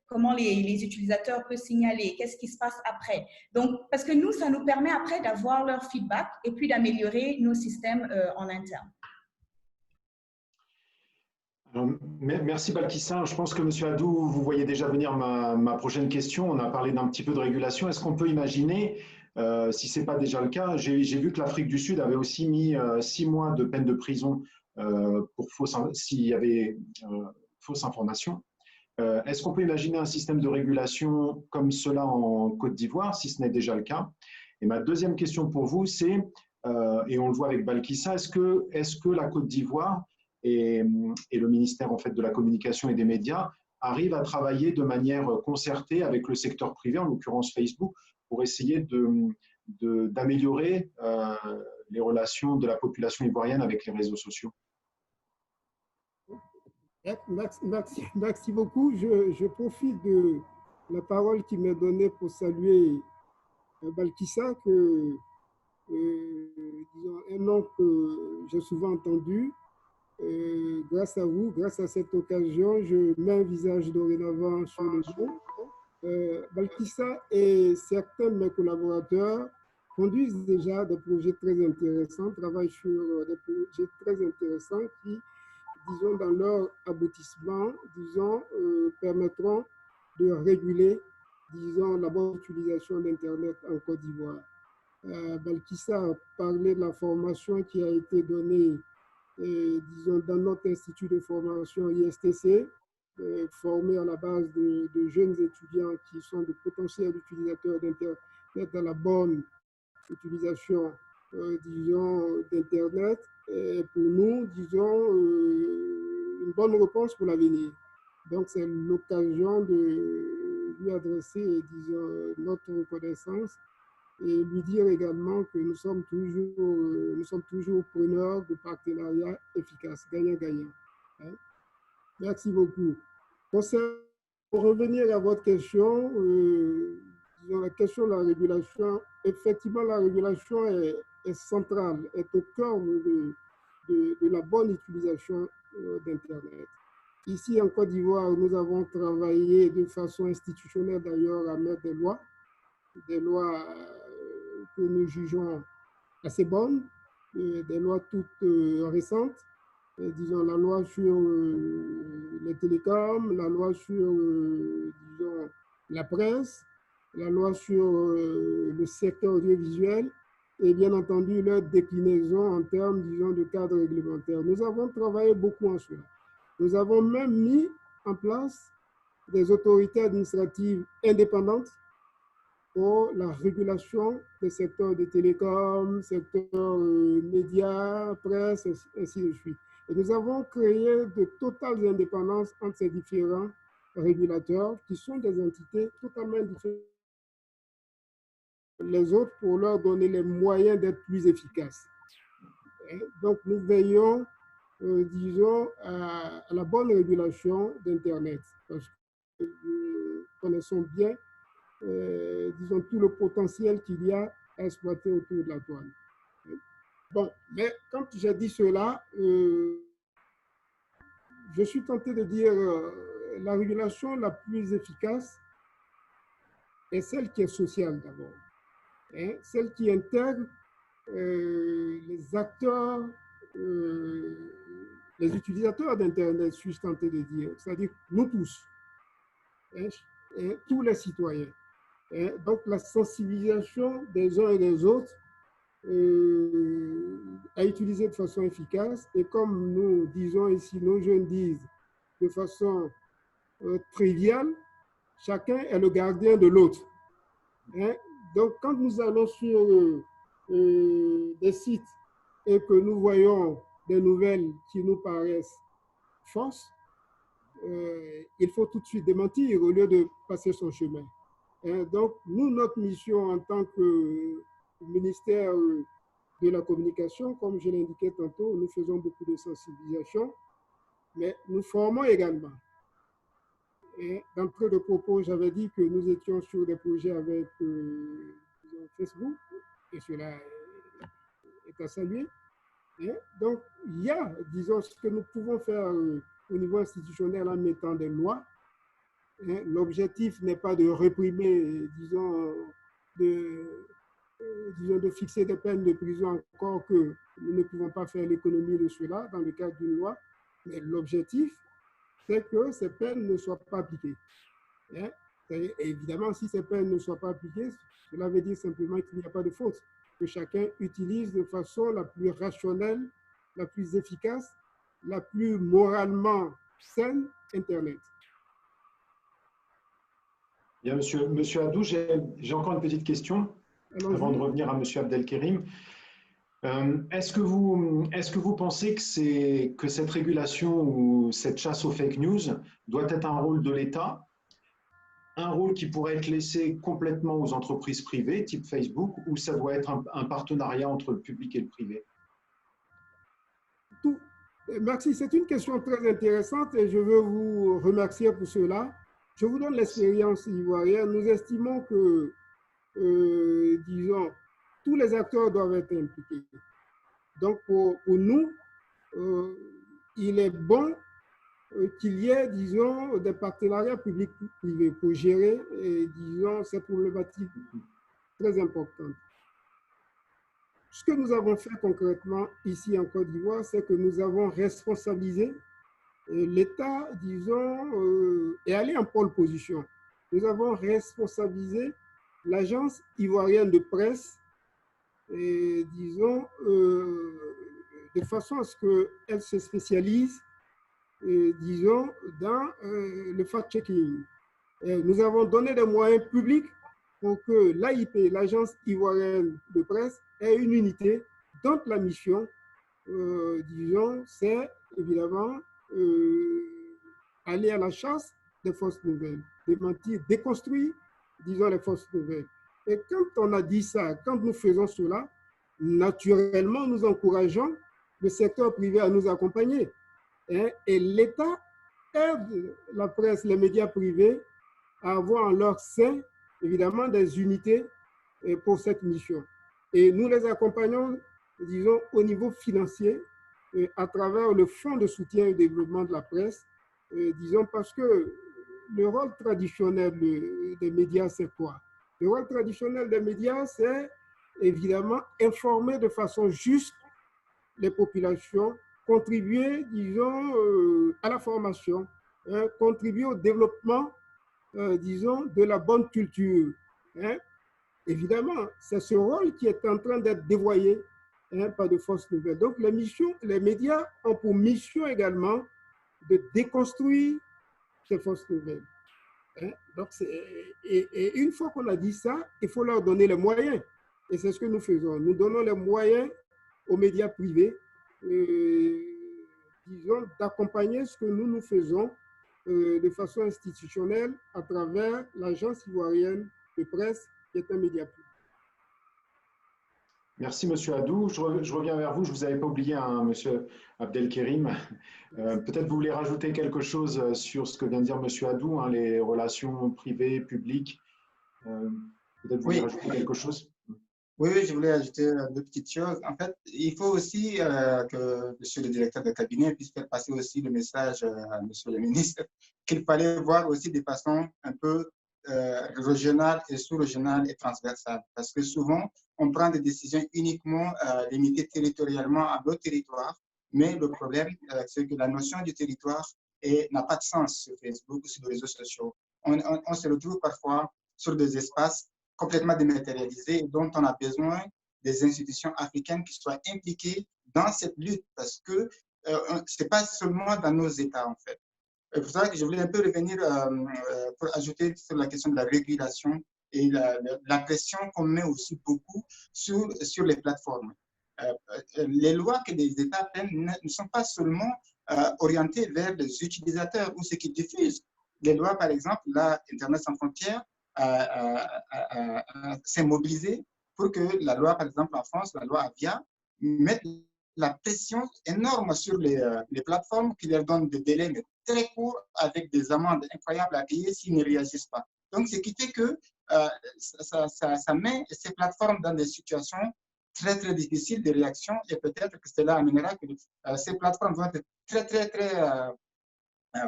comment les utilisateurs peuvent signaler, qu'est-ce qui se passe après. Donc, parce que nous, ça nous permet après d'avoir leur feedback et puis d'améliorer nos systèmes en interne. Alors, merci Balkissa. Je pense que M. Adou, vous voyez déjà venir ma prochaine question. On a parlé d'un petit peu de régulation. Est-ce qu'on peut imaginer, si ce n'est pas déjà le cas, j'ai vu que l'Afrique du Sud avait aussi mis 6 mois de peine de prison s'il y avait fausse information. Est-ce qu'on peut imaginer un système de régulation comme cela en Côte d'Ivoire, si ce n'est déjà le cas? Et ma deuxième question pour vous, c'est, et on le voit avec Balkissa, est-ce que la Côte d'Ivoire et le ministère en fait, de la communication et des médias arrivent à travailler de manière concertée avec le secteur privé, en l'occurrence Facebook, pour essayer d'améliorer les relations de la population ivoirienne avec les réseaux sociaux? Merci beaucoup. Je profite de la parole qui m'est donnée pour saluer Balkissa, disons, un nom que j'ai souvent entendu. Grâce à vous, grâce à cette occasion, je mets un visage dorénavant sur le groupe. Balkissa et certains de mes collaborateurs conduisent déjà des projets très intéressants, travaillent sur des projets très intéressants qui, disons, dans leur aboutissement, disons, permettront de réguler, disons, la bonne utilisation d'Internet en Côte d'Ivoire. Balkissa a parlé de la formation qui a été donnée, disons, dans notre institut de formation ISTC, formé à la base de jeunes étudiants qui sont de potentiels utilisateurs d'Internet dans la bonne utilisation, disons, d'Internet. Et pour nous, disons, une bonne réponse pour l'avenir. Donc, c'est l'occasion de lui adresser, disons, notre reconnaissance et lui dire également que nous sommes toujours preneurs de partenariats efficaces, gagnant-gagnant. Hein? Merci beaucoup. Pour revenir à votre question, disons la question de la régulation, effectivement, la régulation est centrale, est au cœur de la bonne utilisation d'Internet. Ici, en Côte d'Ivoire, nous avons travaillé de façon institutionnelle d'ailleurs à mettre des lois que nous jugeons assez bonnes, des lois toutes récentes, disons la loi sur les télécoms, la loi sur disons, la presse, la loi sur le secteur audiovisuel et bien entendu leur déclinaison en termes, disons, de cadre réglementaire. Nous avons travaillé beaucoup en cela. Nous avons même mis en place des autorités administratives indépendantes pour la régulation des secteurs de télécom, secteur médias, presse, ainsi de suite. Et nous avons créé de totales indépendances entre ces différents régulateurs qui sont des entités totalement différentes les autres pour leur donner les moyens d'être plus efficaces. Et donc, nous veillons, disons, à la bonne régulation d'Internet parce que nous connaissons bien disons, tout le potentiel qu'il y a à exploiter autour de la douane. Bon, mais quand j'ai dit cela, je suis tenté de dire la régulation la plus efficace est celle qui est sociale d'abord, hein, celle qui intègre les acteurs, les utilisateurs d'Internet, suis-je tenté de dire, c'est-à-dire nous tous, hein, et tous les citoyens. Et donc, la sensibilisation des uns et des autres à utiliser de façon efficace. Et comme nous disons ici, nos jeunes disent de façon triviale, chacun est le gardien de l'autre. Hein? Donc, quand nous allons sur des sites et que nous voyons des nouvelles qui nous paraissent fausses, il faut tout de suite démentir au lieu de passer son chemin. Donc, nous, notre mission en tant que ministère de la communication, comme je l'indiquais tantôt, nous faisons beaucoup de sensibilisation, mais nous formons également. Et d'entrée de propos, j'avais dit que nous étions sur des projets avec Facebook, et cela est à saluer. Et donc, il y a, disons, ce que nous pouvons faire au niveau institutionnel en mettant des lois. L'objectif n'est pas de réprimer, disons, de fixer des peines de prison, encore que nous ne pouvons pas faire l'économie de cela dans le cadre d'une loi. Mais l'objectif, c'est que ces peines ne soient pas appliquées. Et évidemment, si ces peines ne soient pas appliquées, cela veut dire simplement qu'il n'y a pas de faute, que chacun utilise de façon la plus rationnelle, la plus efficace, la plus moralement saine Internet. Bien, monsieur Adou, j'ai encore une petite question avant de revenir à monsieur Abdelkerim. Est-ce que vous pensez que cette régulation ou cette chasse aux fake news doit être un rôle de l'État, un rôle qui pourrait être laissé complètement aux entreprises privées, type Facebook, ou ça doit être un partenariat entre le public et le privé? Merci, c'est une question très intéressante et je veux vous remercier pour cela. Je vous donne l'expérience ivoirienne. Nous estimons que, disons, tous les acteurs doivent être impliqués. Donc, pour nous, il est bon qu'il y ait, disons, des partenariats publics-privés pour gérer, disons, ces problématiques très importantes. Ce que nous avons fait concrètement ici en Côte d'Ivoire, c'est que nous avons responsabilisé l'État, disons, est allé en pole position. Nous avons responsabilisé l'agence ivoirienne de presse, et, disons, de façon à ce qu'elle se spécialise, disons, dans le fact-checking. Nous avons donné des moyens publics pour que l'AIP, l'agence ivoirienne de presse, ait une unité dont la mission, disons, c'est évidemment aller à la chasse des fausses nouvelles, démentir, déconstruire, disons, les fausses nouvelles. Et quand on a dit ça, quand nous faisons cela, naturellement, nous encourageons le secteur privé à nous accompagner. Et l'État aide la presse, les médias privés à avoir en leur sein, évidemment, des unités pour cette mission. Et nous les accompagnons, disons, au niveau financier, à travers le Fonds de soutien et développement de la presse, disons, parce que le rôle traditionnel des médias, c'est quoi? Le rôle traditionnel des médias, c'est évidemment informer de façon juste les populations, contribuer, disons, à la formation, contribuer au développement, disons, de la bonne culture. Évidemment, c'est ce rôle qui est en train d'être dévoyé par de fausses nouvelles. Donc, les médias ont pour mission également de déconstruire ces fausses nouvelles. Donc, et une fois qu'on a dit ça, il faut leur donner les moyens. Et c'est ce que nous faisons. Nous donnons les moyens aux médias privés, disons, d'accompagner ce que nous faisons de façon institutionnelle à travers l'Agence ivoirienne de presse, qui est un média privé. Merci, Monsieur Adou. Je reviens vers vous. Je ne vous avais pas oublié, hein, Monsieur Abdelkerim. Peut-être vous voulez rajouter quelque chose sur ce que vient de dire Monsieur Adou, hein, les relations privées, publiques. Peut-être vous voulez rajouter quelque chose. Oui, je voulais ajouter deux petites choses. En fait, il faut aussi que Monsieur le directeur de cabinet puisse faire passer aussi le message à Monsieur le ministre qu'il fallait voir aussi de façon un peu régionale et sous-régionale et transversale. Parce que souvent, on prend des décisions uniquement limitées territorialement à nos territoires, mais le problème, c'est que la notion du territoire n'a pas de sens sur Facebook ou sur les réseaux sociaux. On se retrouve parfois sur des espaces complètement dématérialisés, dont on a besoin des institutions africaines qui soient impliquées dans cette lutte, parce que ce n'est pas seulement dans nos États, en fait. C'est pour ça que je voulais un peu revenir pour ajouter sur la question de la régulation et la pression qu'on met aussi beaucoup sur les plateformes. Les lois que les États prennent ne sont pas seulement orientées vers les utilisateurs ou ceux qui diffusent. Les lois, par exemple, là, Internet sans frontières, s'est mobilisé pour que la loi, par exemple en France, la loi Avia, mette la pression énorme sur les plateformes qui leur donnent des délais mais très courts avec des amendes incroyables à payer s'ils ne réagissent pas. Donc, ce qui fait que ça met ces plateformes dans des situations très, très difficiles de réaction et peut-être que cela amènera que ces plateformes vont être très, très, très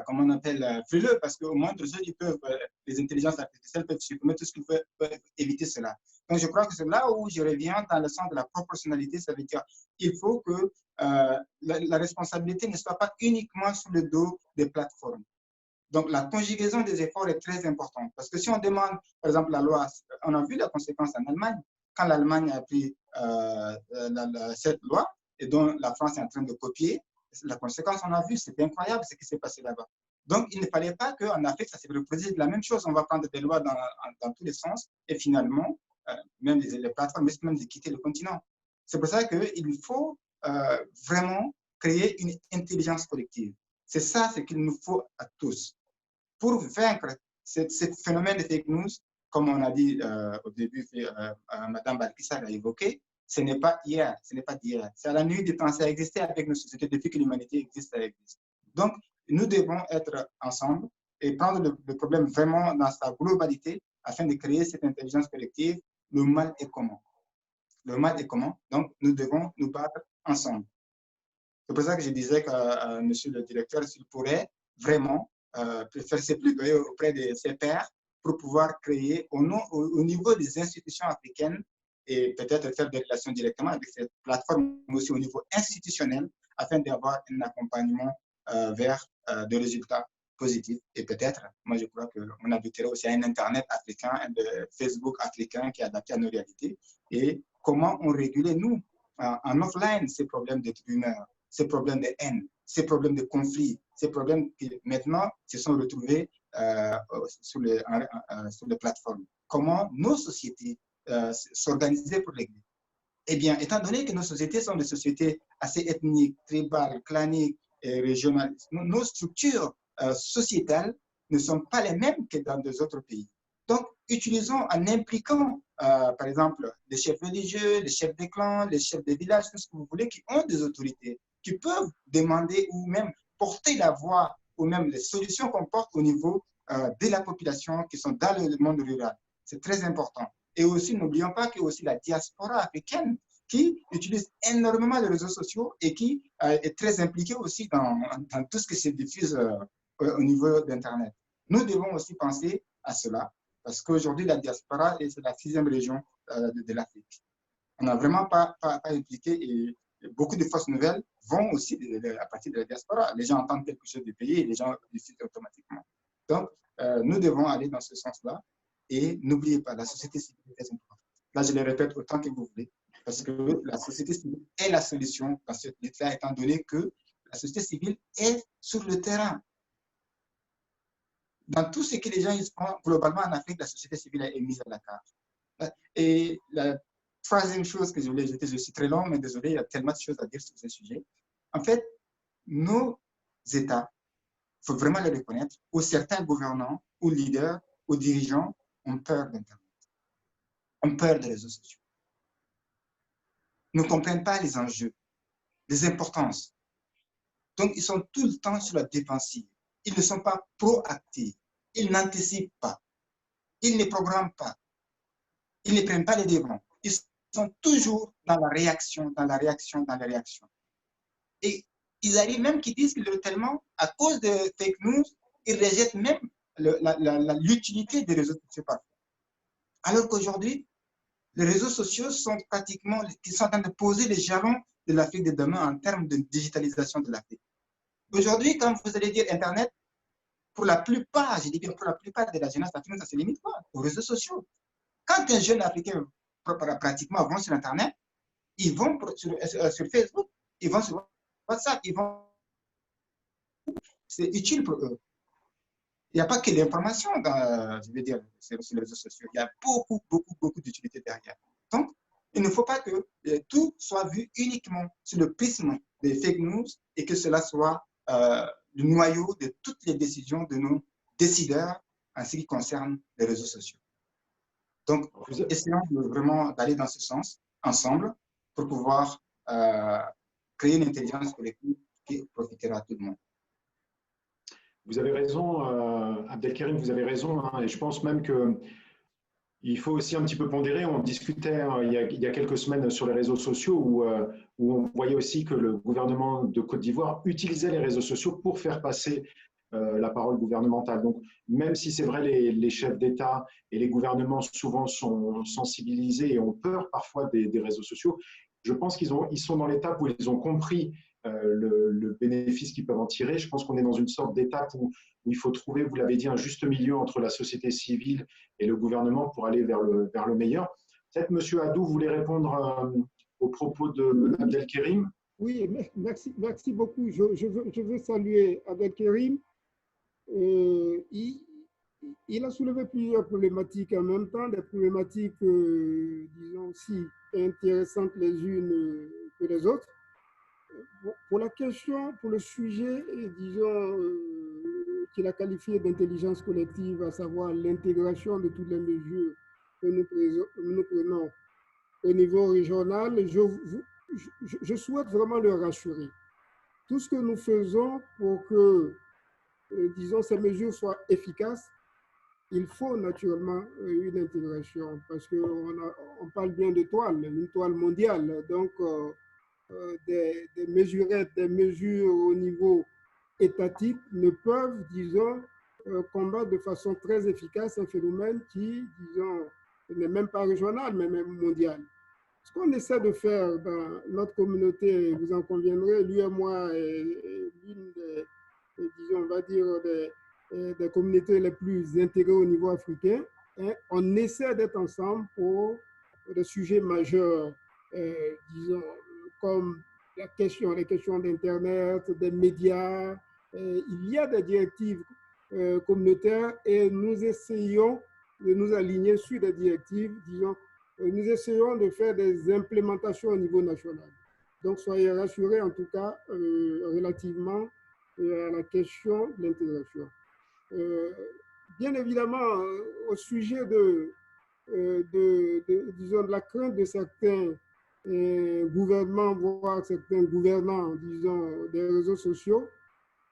comment on appelle, frileux, parce qu'au moins, ils peuvent, les intelligences artificielles peuvent supprimer tout ce qui peut éviter cela. Donc, je crois que c'est là où je reviens dans le sens de la proportionnalité. Ça veut dire qu'il faut que la responsabilité ne soit pas uniquement sur le dos des plateformes. Donc, la conjugaison des efforts est très importante. Parce que si on demande, par exemple, la loi, on a vu la conséquence en Allemagne, quand l'Allemagne a pris cette loi et dont la France est en train de copier, la conséquence, on a vu, c'était incroyable ce qui s'est passé là-bas. Donc, il ne fallait pas qu'en Afrique, ça se reproduise de la même chose. On va prendre des lois dans tous les sens et finalement, même les plateformes risquent même de quitter le continent. C'est pour ça qu'il faut vraiment créer une intelligence collective. C'est ça ce qu'il nous faut à tous. Pour vaincre ce phénomène de fake news, comme on a dit au début, Mme Balkissa l'a évoqué, ce n'est pas hier, ce n'est pas d'hier. C'est à la nuit des temps, ça a existé avec nos sociétés depuis que l'humanité existe, ça existe. Donc, nous devons être ensemble et prendre le problème vraiment dans sa globalité afin de créer cette intelligence collective. Le mal est commun. Le mal est commun, donc nous devons nous battre ensemble. C'est pour ça que je disais que monsieur le directeur, s'il pourrait vraiment faire ses plaidoyers auprès de ses pairs pour pouvoir créer au niveau des institutions africaines et peut-être faire des relations directement avec cette plateforme, mais aussi au niveau institutionnel, afin d'avoir un accompagnement vers des résultats positifs. Et peut-être, moi je crois qu'on habiterait aussi à un Internet africain, un Facebook africain qui est adapté à nos réalités. Et comment on régulait, nous, en offline, ces problèmes de rumeurs, ces problèmes de haine, ces problèmes de conflit, ces problèmes qui maintenant se sont retrouvés sur les plateformes. Comment nos sociétés s'organiser pour régler. Eh bien, étant donné que nos sociétés sont des sociétés assez ethniques, tribales, claniques et régionales, nos structures sociétales ne sont pas les mêmes que dans d'autres pays. Donc, utilisons en impliquant, par exemple, les chefs religieux, les chefs des clans, les chefs des villages, tout ce que vous voulez, qui ont des autorités, qui peuvent demander ou même porter la voix, ou même les solutions qu'on porte au niveau de la population qui sont dans le monde rural. C'est très important. Et aussi, n'oublions pas qu'il y a aussi la diaspora africaine qui utilise énormément les réseaux sociaux et qui est très impliquée aussi dans tout ce qui se diffuse au niveau d'Internet. Nous devons aussi penser à cela, parce qu'aujourd'hui, la diaspora, c'est la 6e région de l'Afrique. On n'a vraiment pas impliqué et beaucoup de fausses nouvelles vont aussi à partir de la diaspora. Les gens entendent quelque chose du pays et les gens diffusent automatiquement. Donc, nous devons aller dans ce sens-là et n'oubliez pas, la société civile est très importante. Là, je le répète autant que vous voulez, parce que la société civile est la solution dans ce état, étant donné que la société civile est sur le terrain. Dans tout ce que les gens font, globalement en Afrique, la société civile est mise à la carte. Et la troisième chose que je voulais ajouter, je suis très long, mais désolé, il y a tellement de choses à dire sur ce sujet. En fait, nos États, il faut vraiment les reconnaître, ou certains gouvernants, ou leaders, ou dirigeants ont peur d'Internet, ont peur des réseaux sociaux. Ne comprennent pas les enjeux, les importances. Donc, ils sont tout le temps sur la défensive. Ils ne sont pas proactifs. Ils n'anticipent pas. Ils ne programment pas. Ils ne prennent pas les devants. Ils sont toujours dans la réaction, dans la réaction, dans la réaction. Et ils arrivent même qu'ils disent que tellement, à cause de fake news, ils rejettent même l'utilité des réseaux sociaux parfois. Alors qu'aujourd'hui, les réseaux sociaux sont pratiquement, qui sont en train de poser les jalons de l'Afrique de demain en termes de digitalisation de l'Afrique. Aujourd'hui, quand vous allez dire Internet, pour la plupart, je dis bien pour la plupart de la jeunesse africaine, ça se limite pas aux réseaux sociaux. Quand un jeune Africain pratiquement vont sur Internet, ils vont sur Facebook, ils vont sur WhatsApp, c'est utile pour eux. Il n'y a pas que l'information, je veux dire, sur les réseaux sociaux. Il y a beaucoup d'utilité derrière. Donc, il ne faut pas que tout soit vu uniquement sur le prisme des fake news et que cela soit le noyau de toutes les décisions de nos décideurs en ce qui concerne les réseaux sociaux. Donc, essayons vraiment d'aller dans ce sens, ensemble, pour pouvoir créer une intelligence collective qui profitera à tout le monde. Vous avez raison, Abdelkarim, vous avez raison, hein, et je pense même qu'il faut aussi un petit peu pondérer. On discutait il y a quelques semaines sur les réseaux sociaux où on voyait aussi que le gouvernement de Côte d'Ivoire utilisait les réseaux sociaux pour faire passer la parole gouvernementale. Donc, même si c'est vrai, les chefs d'État et les gouvernements souvent sont sensibilisés et ont peur parfois des réseaux sociaux, je pense qu'ils sont dans l'étape où ils ont compris le bénéfice qu'ils peuvent en tirer. Je pense qu'on est dans une sorte d'étape où il faut trouver, vous l'avez dit, un juste milieu entre la société civile et le gouvernement pour aller vers le meilleur. Peut-être, M. Adou, vous voulez répondre aux propos d'Abdelkarim? Oui, merci beaucoup. Je veux saluer Abdelkarim. Il a soulevé plusieurs problématiques en même temps, des problématiques, disons, aussi intéressantes les unes que les autres. Pour la question, pour le sujet, disons, qu'il a qualifié d'intelligence collective, à savoir l'intégration de toutes les mesures que nous prenons au niveau régional, je souhaite vraiment le rassurer. Tout ce que nous faisons pour que, disons, ces mesures soient efficaces, il faut naturellement une intégration, parce qu'on parle bien de toile, une toile mondiale, donc des mesurettes, des mesures au niveau étatique ne peuvent, disons, combattre de façon très efficace un phénomène qui, disons, n'est même pas régional, mais même mondial. Ce qu'on essaie de faire dans notre communauté, vous en conviendrez, lui et moi, est l'une des, disons, on va dire, des communautés les plus intégrées au niveau africain. Hein. On essaie d'être ensemble pour des sujets majeurs, disons, comme les questions d'Internet, des médias. Il y a des directives communautaires et nous essayons de nous aligner sur des directives, disons, nous essayons de faire des implémentations au niveau national. Donc, soyez rassurés, en tout cas, relativement à la question de l'intégration. bien évidemment, au sujet disons, de la crainte de certains gouvernements, voire certains gouvernants, disons, des réseaux sociaux,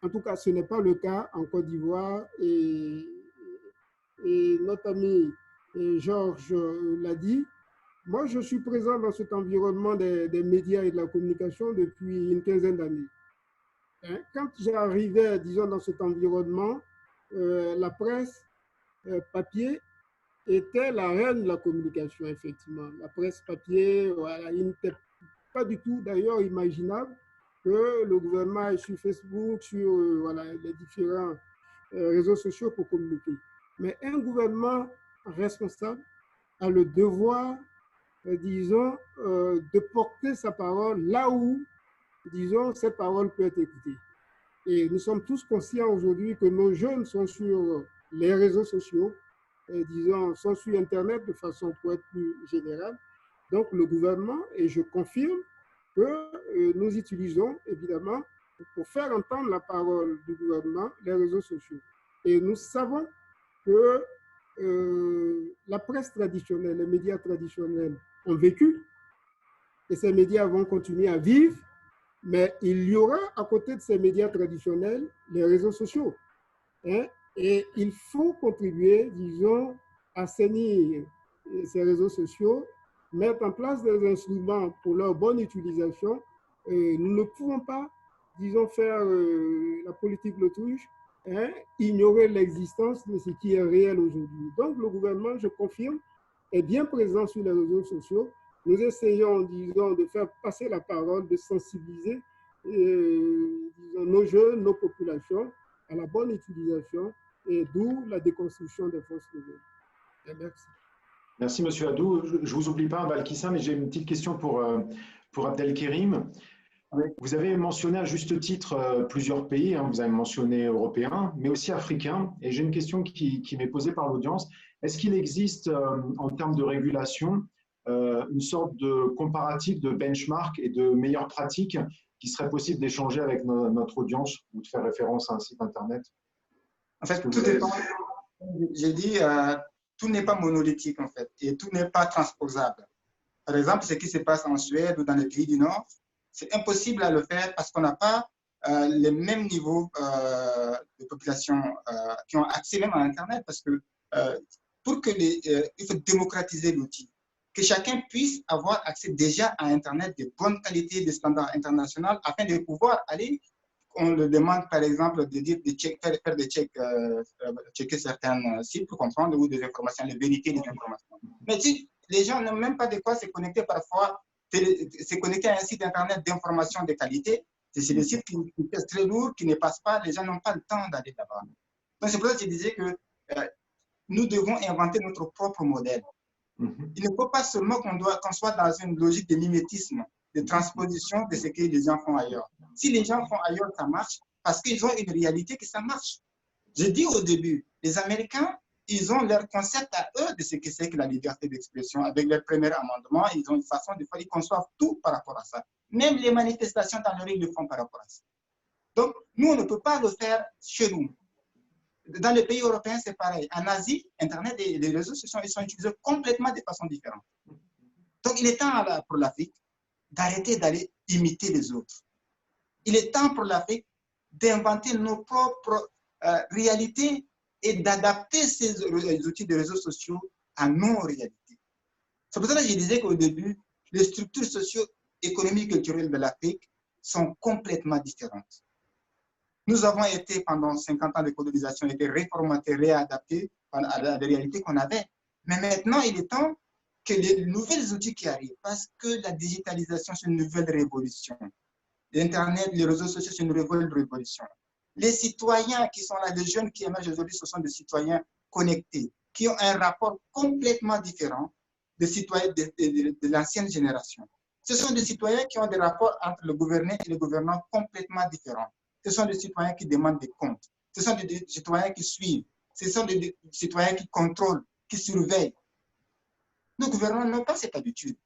en tout cas, ce n'est pas le cas en Côte d'Ivoire et notre ami Georges l'a dit. Moi, je suis présent dans cet environnement des médias et de la communication depuis une quinzaine d'années. Quand j'arrivais, disons, dans cet environnement, la presse papier était la reine de la communication, effectivement. La presse papier, voilà, il n'était pas du tout d'ailleurs imaginable que le gouvernement est sur Facebook, sur voilà, les différents réseaux sociaux pour communiquer. Mais un gouvernement responsable a le devoir, disons, de porter sa parole là où, disons, cette parole peut être écoutée. Et nous sommes tous conscients aujourd'hui que nos jeunes sont sur les réseaux sociaux, et, disons, sont sur Internet de façon pour être plus générale. Donc, le gouvernement, et je confirme que nous utilisons, évidemment, pour faire entendre la parole du gouvernement, les réseaux sociaux. Et nous savons que la presse traditionnelle, les médias traditionnels ont vécu, et ces médias vont continuer à vivre, mais il y aura à côté de ces médias traditionnels les réseaux sociaux. Hein, et il faut contribuer, disons, à assainir ces réseaux sociaux, mettre en place des instruments pour leur bonne utilisation. Nous ne pouvons pas, disons, faire la politique de l'autruche, hein, ignorer l'existence de ce qui est réel aujourd'hui. Donc, le gouvernement, je confirme, est bien présent sur les réseaux sociaux. Nous essayons, disons, de faire passer la parole, de sensibiliser disons, nos jeunes, nos populations à la bonne utilisation, et d'où la déconstruction des fausses nouvelles. Et merci. Merci, M. Adou. Je ne vous oublie pas, Balkissa, mais j'ai une petite question pour Abdelkérim. Vous avez mentionné à juste titre plusieurs pays, hein, vous avez mentionné européens, mais aussi africains. Et j'ai une question qui m'est posée par l'audience. Est-ce qu'il existe, en termes de régulation, une sorte de comparatif, de benchmark et de meilleures pratiques qui serait possible d'échanger avec notre audience ou de faire référence à un site Internet? En fait, tout dépend. J'ai dit, tout n'est pas monolithique, en fait, et tout n'est pas transposable. Par exemple, ce qui se passe en Suède ou dans les pays du Nord, c'est impossible à le faire parce qu'on n'a pas les mêmes niveaux de population qui ont accès même à Internet, parce que pour que il faut démocratiser l'outil, que chacun puisse avoir accès déjà à Internet de bonne qualité, de standards internationaux, afin de pouvoir aller. On le demande, par exemple, de dire faire des checks, checker certains sites pour comprendre où des informations, la vérité des informations. Mais si les gens n'ont même pas de quoi se connecter parfois, se connecter à un site Internet d'information de qualité, c'est des sites qui pèsent très lourd, qui ne passent pas, les gens n'ont pas le temps d'aller là-bas. Donc c'est pour ça que je disais que nous devons inventer notre propre modèle. Il ne faut pas seulement qu'on soit dans une logique de mimétisme, de transposition de ce que les gens font ailleurs. Si les gens font ailleurs, ça marche, parce qu'ils ont une réalité que ça marche. J'ai dit au début, les Américains, ils ont leur concept à eux de ce que c'est que la liberté d'expression. Avec leur premier amendement, ils ont une façon de faire, ils conçoivent tout par rapport à ça. Même les manifestations dans le ils le font par rapport à ça. Donc, nous, on ne peut pas le faire chez nous. Dans les pays européens, c'est pareil. En Asie, Internet et les réseaux sociaux, ils sont utilisés complètement de façon différente. Donc, il est temps pour l'Afrique d'arrêter d'aller imiter les autres. Il est temps pour l'Afrique d'inventer nos propres réalités et d'adapter ces outils de réseaux sociaux à nos réalités. C'est pour ça que je disais qu'au début, les structures socio-économiques et culturelles de l'Afrique sont complètement différentes. Nous avons été, pendant 50 ans de colonisation, réformatés, réadaptés à des réalités qu'on avait. Mais maintenant, il est temps que les nouveaux outils qui arrivent, parce que la digitalisation, c'est une nouvelle révolution. L'Internet, les réseaux sociaux, c'est une nouvelle révolution. Les citoyens qui sont là, les jeunes qui émergent aujourd'hui, ce sont des citoyens connectés, qui ont un rapport complètement différent des citoyens de l'ancienne génération. Ce sont des citoyens qui ont des rapports entre le gouverné et le gouvernant complètement différents. Ce sont des citoyens qui demandent des comptes. Ce sont des citoyens qui suivent. Ce sont des citoyens qui contrôlent, qui surveillent. Nos gouvernants n'ont pas cette habitude.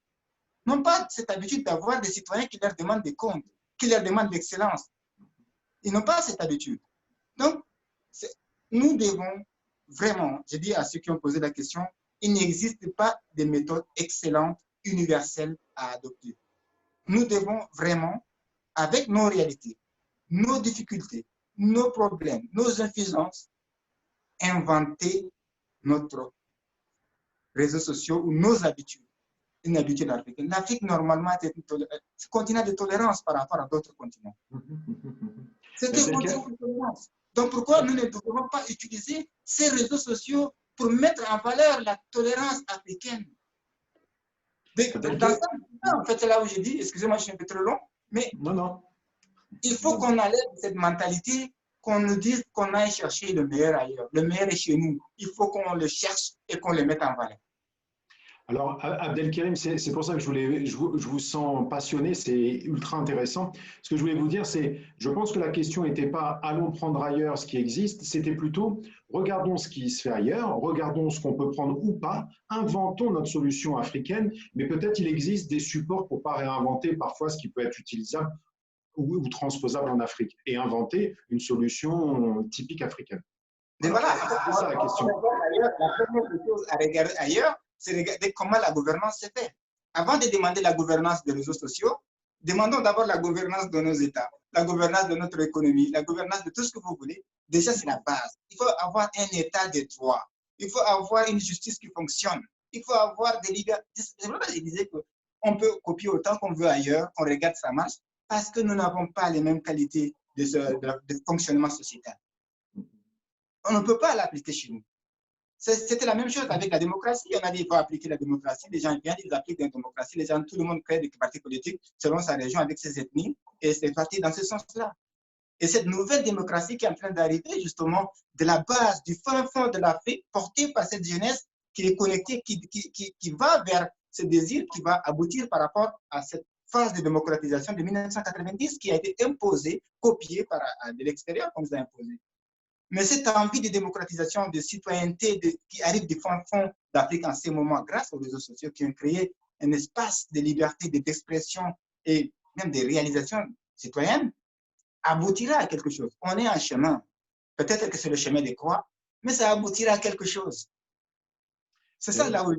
N'ont pas cette habitude d'avoir des citoyens qui leur demandent des comptes, qui leur demandent l'excellence. Ils n'ont pas cette habitude. Donc, nous devons vraiment, je dis à ceux qui ont posé la question, il n'existe pas de méthode excellente, universelle à adopter. Nous devons vraiment, avec nos réalités, nos difficultés, nos problèmes, nos insuffisances, inventer notre réseaux sociaux ou nos habitudes, une habitude africaine. L'Afrique, normalement, est un continent de tolérance par rapport à d'autres continents. C'est un continent de tolérance. Donc, pourquoi nous ne devons pas utiliser ces réseaux sociaux pour mettre en valeur la tolérance africaine? En fait, c'est là où j'ai dit, excusez-moi, je suis un peu trop long, mais non. Il faut qu'on enlève cette mentalité, qu'on nous dise qu'on aille chercher le meilleur ailleurs. Le meilleur est chez nous. Il faut qu'on le cherche et qu'on le mette en valeur. Alors, Abdelkerim, c'est pour ça que je vous sens passionné, c'est ultra intéressant. Ce que je voulais vous dire, c'est, je pense que la question n'était pas allons prendre ailleurs ce qui existe, c'était plutôt regardons ce qui se fait ailleurs, regardons ce qu'on peut prendre ou pas, inventons notre solution africaine, mais peut-être il existe des supports pour ne pas réinventer parfois ce qui peut être utilisable ou transposable en Afrique et inventer une solution typique africaine. Mais voilà, c'est ça la question. La première chose à regarder ailleurs, c'est regarder comment la gouvernance se fait. Avant de demander la gouvernance des réseaux sociaux, demandons d'abord la gouvernance de nos États, la gouvernance de notre économie, la gouvernance de tout ce que vous voulez. Déjà, c'est la base. Il faut avoir un État de droit. Il faut avoir une justice qui fonctionne. Il faut avoir des libertés. C'est vrai que je disais qu'on peut copier autant qu'on veut ailleurs, qu'on regarde ça marche, parce que nous n'avons pas les mêmes qualités de fonctionnement sociétal. On ne peut pas l'appliquer chez nous. C'était la même chose avec la démocratie. On a dit qu'il faut appliquer la démocratie. Les gens viennent, ils appliquent la démocratie. Les gens, tout le monde crée des partis politiques selon sa région avec ses ethnies. Et c'est parti dans ce sens-là. Et cette nouvelle démocratie qui est en train d'arriver, justement, de la base, du fin fond de l'Afrique, portée par cette jeunesse qui est connectée, qui va vers ce désir, qui va aboutir par rapport à cette phase de démocratisation de 1990 qui a été imposée, copiée de l'extérieur, comme vous avez imposé. Mais cette envie de démocratisation, de citoyenneté qui arrive du fond d'Afrique en ces moments, grâce aux réseaux sociaux qui ont créé un espace de liberté, d'expression et même de réalisation citoyenne, aboutira à quelque chose. On est en chemin. Peut-être que c'est le chemin des croix, mais ça aboutira à quelque chose. C'est ça là où...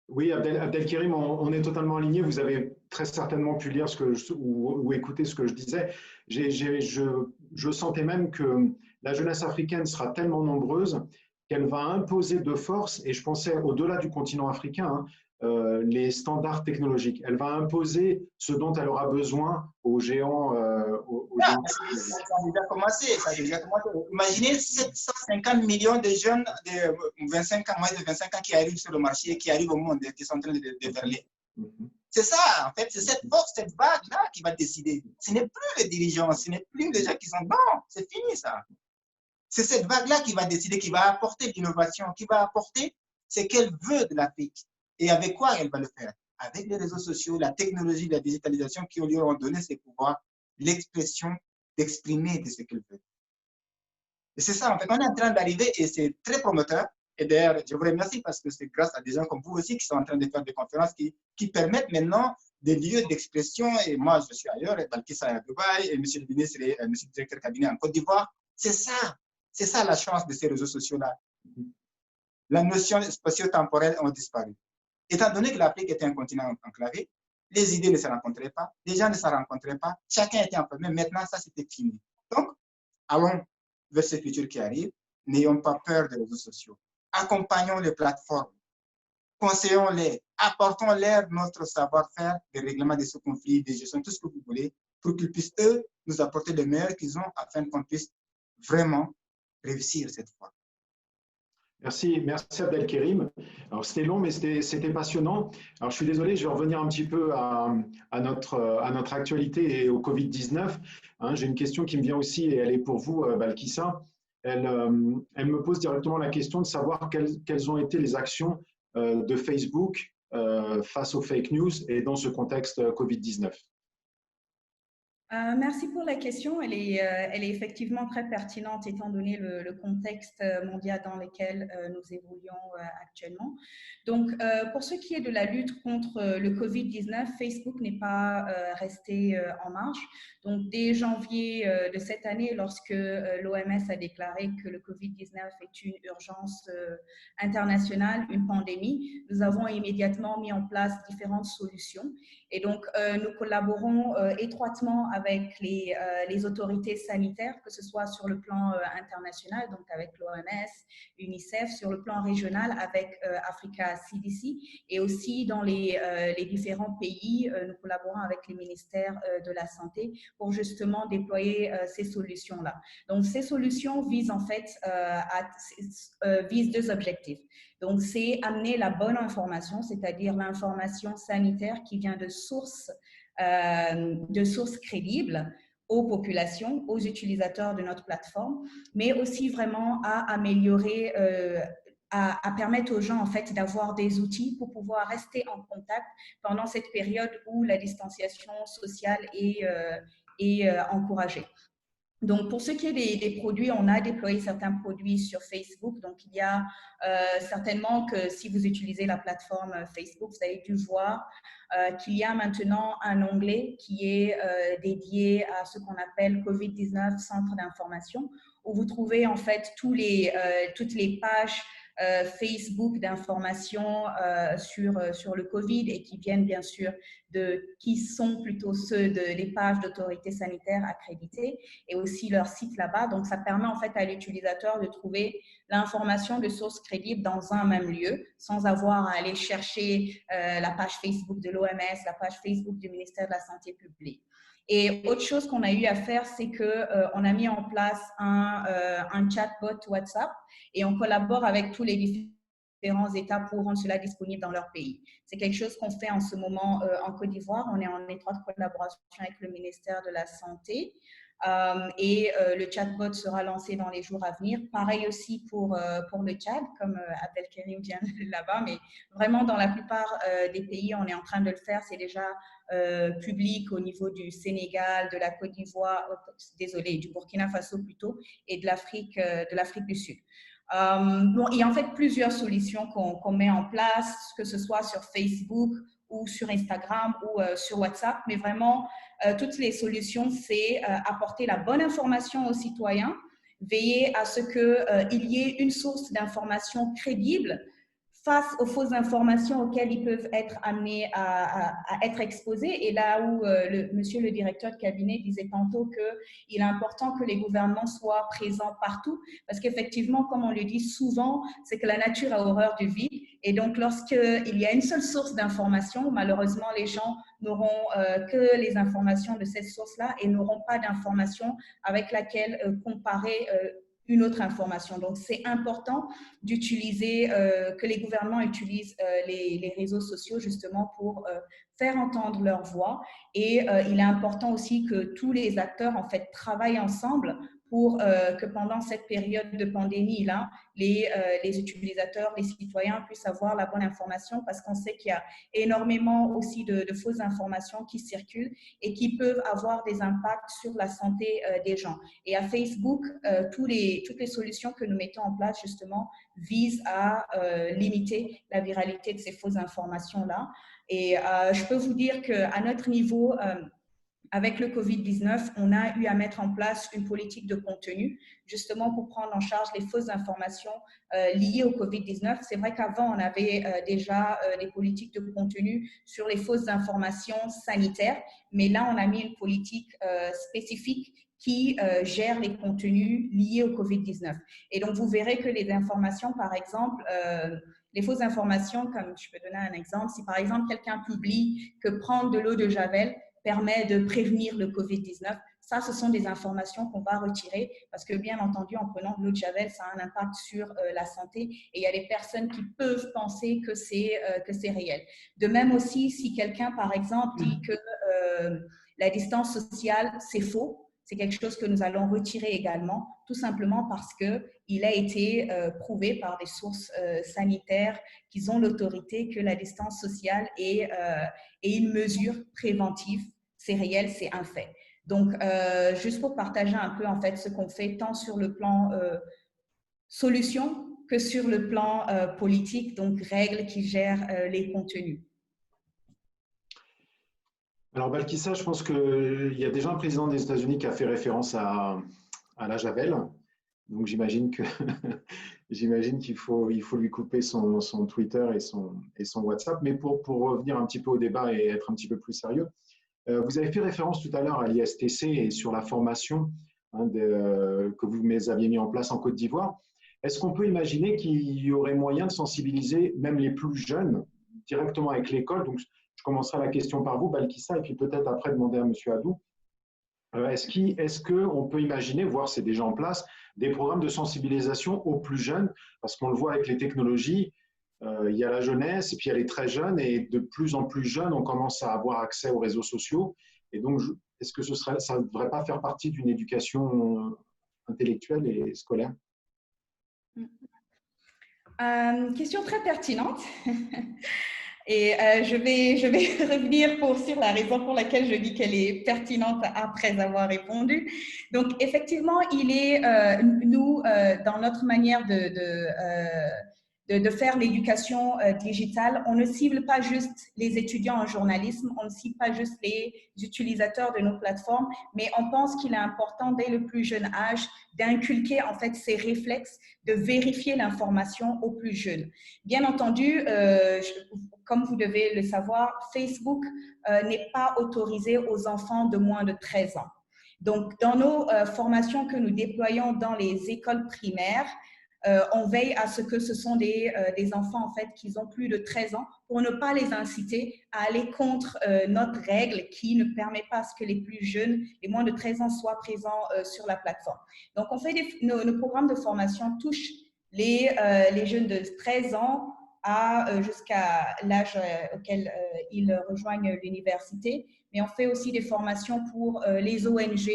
Oui, Abdelkerim, on est totalement aligné. Vous avez très certainement pu lire ou écouter ce que je disais. Je sentais même que la jeunesse africaine sera tellement nombreuse qu'elle va imposer de force, et je pensais au-delà du continent africain, les standards technologiques. Elle va imposer ce dont elle aura besoin aux géants. Ça a déjà commencé. Imaginez 750 millions de jeunes de 25 ans, moins de 25 ans qui arrivent sur le marché, qui arrivent au monde, qui sont en train de déferler. C'est ça, en fait, c'est cette force, cette vague-là qui va décider. Ce n'est plus les dirigeants, ce n'est plus les gens qui sont... Non, c'est fini ça. C'est cette vague-là qui va décider, qui va apporter l'innovation, qui va apporter ce qu'elle veut de l'Afrique. Et avec quoi elle va le faire? Avec les réseaux sociaux, la technologie, la digitalisation qui lui ont donné ses pouvoirs, l'expression d'exprimer de ce qu'elle veut. Et c'est ça, en fait, on est en train d'arriver et c'est très prometteur. Et d'ailleurs, je vous remercie parce que c'est grâce à des gens comme vous aussi qui sont en train de faire des conférences qui permettent maintenant des lieux d'expression. Et moi, je suis ailleurs, et Balkissa est à Dubaï, et M. le ministre et M. le directeur cabinet en Côte d'Ivoire. C'est ça la chance de ces réseaux sociaux-là. La notion spatio-temporelle a disparu. Étant donné que l'Afrique était un continent enclavé, les idées ne se rencontraient pas, les gens ne se rencontraient pas, chacun était enfermé. Maintenant, ça, c'était fini. Donc, allons vers ce futur qui arrive. N'ayons pas peur des réseaux sociaux. Accompagnons les plateformes. Conseillons-les. Apportons-leur notre savoir-faire, des règlements de ce conflit, des gestions, tout ce que vous voulez, pour qu'ils puissent, eux, nous apporter le meilleur qu'ils ont afin qu'on puisse vraiment réussir cette fois. Merci Abdelkerim. Alors c'était long, mais c'était passionnant. Alors je suis désolé, je vais revenir un petit peu à notre actualité et au Covid-19. J'ai une question qui me vient aussi et elle est pour vous, Balkissa. Elle me pose directement la question de savoir quelles ont été les actions de Facebook face aux fake news et dans ce contexte Covid-19. Merci pour la question. Elle est effectivement très pertinente étant donné le contexte mondial dans lequel nous évoluons actuellement. Donc, pour ce qui est de la lutte contre le Covid-19, Facebook n'est pas resté en marge. Donc, dès janvier de cette année, lorsque l'OMS a déclaré que le Covid-19 est une urgence internationale, une pandémie, nous avons immédiatement mis en place différentes solutions. Et donc, nous collaborons étroitement avec les autorités sanitaires, que ce soit sur le plan international, donc avec l'OMS, UNICEF, sur le plan régional avec Africa CDC, et aussi dans les différents pays, nous collaborons avec les ministères de la Santé pour justement déployer ces solutions-là. Donc, ces solutions visent en fait visent deux objectifs. Donc, c'est amener la bonne information, c'est-à-dire l'information sanitaire qui vient de sources crédibles aux populations, aux utilisateurs de notre plateforme, mais aussi vraiment à améliorer, à permettre aux gens en fait d'avoir des outils pour pouvoir rester en contact pendant cette période où la distanciation sociale est encouragée. Donc, pour ce qui est des produits, on a déployé certains produits sur Facebook. Donc, il y a certainement que si vous utilisez la plateforme Facebook, vous avez dû voir qu'il y a maintenant un onglet qui est dédié à ce qu'on appelle COVID-19 Centre d'information, où vous trouvez en fait toutes les pages Facebook d'informations sur le Covid et qui viennent bien sûr qui sont plutôt des pages d'autorités sanitaires accréditées et aussi leur site là-bas. Donc, ça permet en fait à l'utilisateur de trouver l'information de sources crédibles dans un même lieu sans avoir à aller chercher la page Facebook de l'OMS, la page Facebook du ministère de la Santé publique. Et autre chose qu'on a eu à faire, c'est qu'on a mis en place un chatbot WhatsApp et on collabore avec tous les différents États pour rendre cela disponible dans leur pays. C'est quelque chose qu'on fait en ce moment en Côte d'Ivoire. On est en étroite collaboration avec le ministère de la Santé. Et le chatbot sera lancé dans les jours à venir. Pareil aussi pour le Tchad, comme Abdelkarim vient là-bas, mais vraiment dans la plupart des pays, on est en train de le faire. C'est déjà public au niveau du Sénégal, de la Côte d'Ivoire, du Burkina Faso plutôt, et de l'Afrique du Sud. Bon, il y a en fait plusieurs solutions qu'on met en place, que ce soit sur Facebook ou sur Instagram ou sur WhatsApp, mais vraiment, toutes les solutions, c'est apporter la bonne information aux citoyens, veiller à ce qu'il y ait une source d'information crédible face aux fausses informations auxquelles ils peuvent être amenés à être exposés. Et là où monsieur le directeur de cabinet disait tantôt qu'il est important que les gouvernements soient présents partout, parce qu'effectivement, comme on le dit souvent, c'est que la nature a horreur du vide. Et donc, lorsqu'il y a une seule source d'information, malheureusement, les gens n'auront que les informations de cette source-là et n'auront pas d'informations avec laquelle comparer une autre information. Donc, c'est important d'utiliser, que les gouvernements utilisent les réseaux sociaux justement pour faire entendre leur voix. Et il est important aussi que tous les acteurs en fait travaillent ensemble pour que pendant cette période de pandémie-là, les utilisateurs, les citoyens puissent avoir la bonne information parce qu'on sait qu'il y a énormément aussi de fausses informations qui circulent et qui peuvent avoir des impacts sur la santé des gens. Et à Facebook, toutes les solutions que nous mettons en place justement visent à limiter la viralité de ces fausses informations-là. Et je peux vous dire qu'à notre niveau, avec le Covid-19, on a eu à mettre en place une politique de contenu, justement pour prendre en charge les fausses informations liées au Covid-19. C'est vrai qu'avant, on avait déjà des politiques de contenu sur les fausses informations sanitaires, mais là, on a mis une politique spécifique qui gère les contenus liés au Covid-19. Et donc, vous verrez que les informations, par exemple, les fausses informations, comme je peux donner un exemple, si par exemple quelqu'un publie que prendre de l'eau de Javel permet de prévenir le Covid-19. Ça, ce sont des informations qu'on va retirer parce que, bien entendu, en prenant de l'eau de Javel, ça a un impact sur la santé et il y a des personnes qui peuvent penser que c'est réel. De même aussi, si quelqu'un, par exemple, dit que la distance sociale, c'est faux, c'est quelque chose que nous allons retirer également, tout simplement parce qu'il a été prouvé par des sources sanitaires qu'ils ont l'autorité que la distance sociale est une mesure préventive. C'est réel, c'est un fait. Donc, juste pour partager un peu en fait ce qu'on fait tant sur le plan solution que sur le plan politique, donc règles qui gèrent les contenus. Alors, Balkissa, je pense qu'il y a déjà un président des États-Unis qui a fait référence à la Javel. Donc, j'imagine qu'il faut lui couper son Twitter et son WhatsApp. Mais pour revenir un petit peu au débat et être un petit peu plus sérieux, vous avez fait référence tout à l'heure à l'ISTC et sur la formation que vous aviez mis en place en Côte d'Ivoire. Est-ce qu'on peut imaginer qu'il y aurait moyen de sensibiliser même les plus jeunes directement avec l'école? Donc, je commencerai la question par vous, Balkissa, et puis peut-être après demander à M. Adou. Est-ce qu'on peut imaginer, voire c'est déjà en place, des programmes de sensibilisation aux plus jeunes? Parce qu'on le voit avec les technologies, il y a la jeunesse et puis il y a les très jeunes, et de plus en plus jeunes, on commence à avoir accès aux réseaux sociaux. Et donc, est-ce que ça ne devrait pas faire partie d'une éducation intellectuelle et scolaire? Question très pertinente. Et je vais revenir sur la raison pour laquelle je dis qu'elle est pertinente après avoir répondu. Donc, effectivement, il est, nous, dans notre manière de faire l'éducation digitale, on ne cible pas juste les étudiants en journalisme, on ne cible pas juste les utilisateurs de nos plateformes, mais on pense qu'il est important dès le plus jeune âge d'inculquer en fait ces réflexes de vérifier l'information aux plus jeunes. Bien entendu, comme vous devez le savoir, Facebook n'est pas autorisé aux enfants de moins de 13 ans. Donc, dans nos formations que nous déployons dans les écoles primaires, on veille à ce que ce sont des enfants en fait qui ont plus de 13 ans pour ne pas les inciter à aller contre notre règle qui ne permet pas à ce que les plus jeunes, les moins de 13 ans, soient présents sur la plateforme. Donc, on fait nos programmes de formation touchent les jeunes de 13 ans jusqu'à l'âge auquel ils rejoignent l'université. Mais on fait aussi des formations pour les ONG,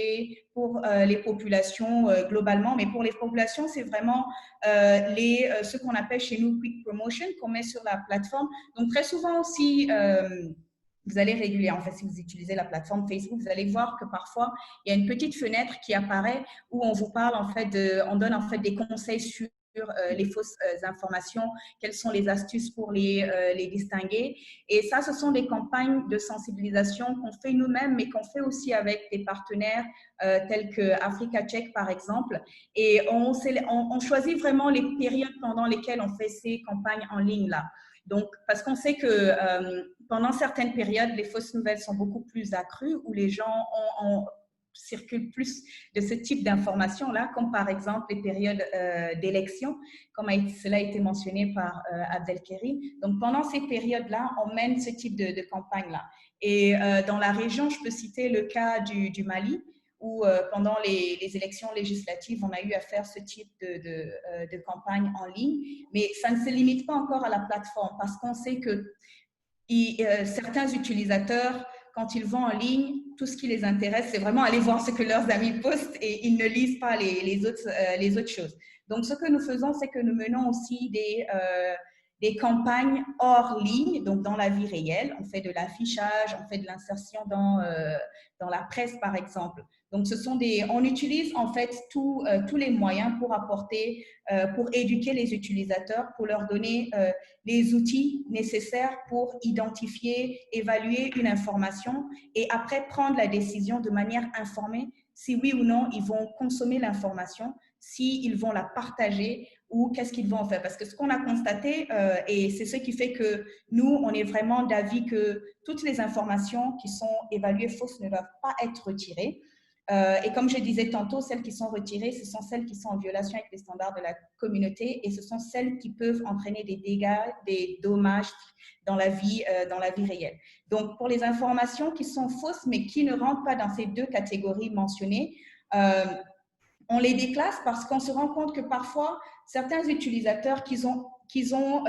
pour les populations globalement. Mais pour les populations, c'est vraiment ce qu'on appelle chez nous Quick Promotion qu'on met sur la plateforme. Donc, très souvent aussi, vous allez régulièrement, en fait, si vous utilisez la plateforme Facebook, vous allez voir que parfois, il y a une petite fenêtre qui apparaît où on vous parle, en fait, on donne en fait des conseils sur les fausses informations, quelles sont les astuces pour les distinguer. Et ça, ce sont des campagnes de sensibilisation qu'on fait nous-mêmes, mais qu'on fait aussi avec des partenaires tels que Africa Check, par exemple. Et on choisit vraiment les périodes pendant lesquelles on fait ces campagnes en ligne-là. Donc, parce qu'on sait que pendant certaines périodes, les fausses nouvelles sont beaucoup plus accrues, où les gens circulent plus de ce type d'informations-là, comme par exemple les périodes d'élection, comme cela a été mentionné par Abdelkerim. Donc, pendant ces périodes-là, on mène ce type de campagne-là. Et dans la région, je peux citer le cas du Mali, où pendant les élections législatives, on a eu à faire ce type de campagne en ligne. Mais ça ne se limite pas encore à la plateforme, parce qu'on sait que certains utilisateurs, quand ils vont en ligne, tout ce qui les intéresse, c'est vraiment aller voir ce que leurs amis postent et ils ne lisent pas les autres choses. Donc, ce que nous faisons, c'est que nous menons aussi des campagnes hors ligne, donc dans la vie réelle. On fait de l'affichage, on fait de l'insertion dans la presse, par exemple. Donc, on utilise en fait tous les moyens pour pour éduquer les utilisateurs, pour leur donner les outils nécessaires pour identifier, évaluer une information et après prendre la décision de manière informée si oui ou non ils vont consommer l'information, s'ils vont la partager ou qu'est-ce qu'ils vont en faire. Parce que ce qu'on a constaté, et c'est ce qui fait que nous, on est vraiment d'avis que toutes les informations qui sont évaluées fausses ne doivent pas être retirées. Et comme je disais tantôt, celles qui sont retirées, ce sont celles qui sont en violation avec les standards de la communauté et ce sont celles qui peuvent entraîner des dégâts, des dommages dans la vie réelle. Donc, pour les informations qui sont fausses mais qui ne rentrent pas dans ces deux catégories mentionnées, on les déclasse parce qu'on se rend compte que parfois, certains utilisateurs qui ont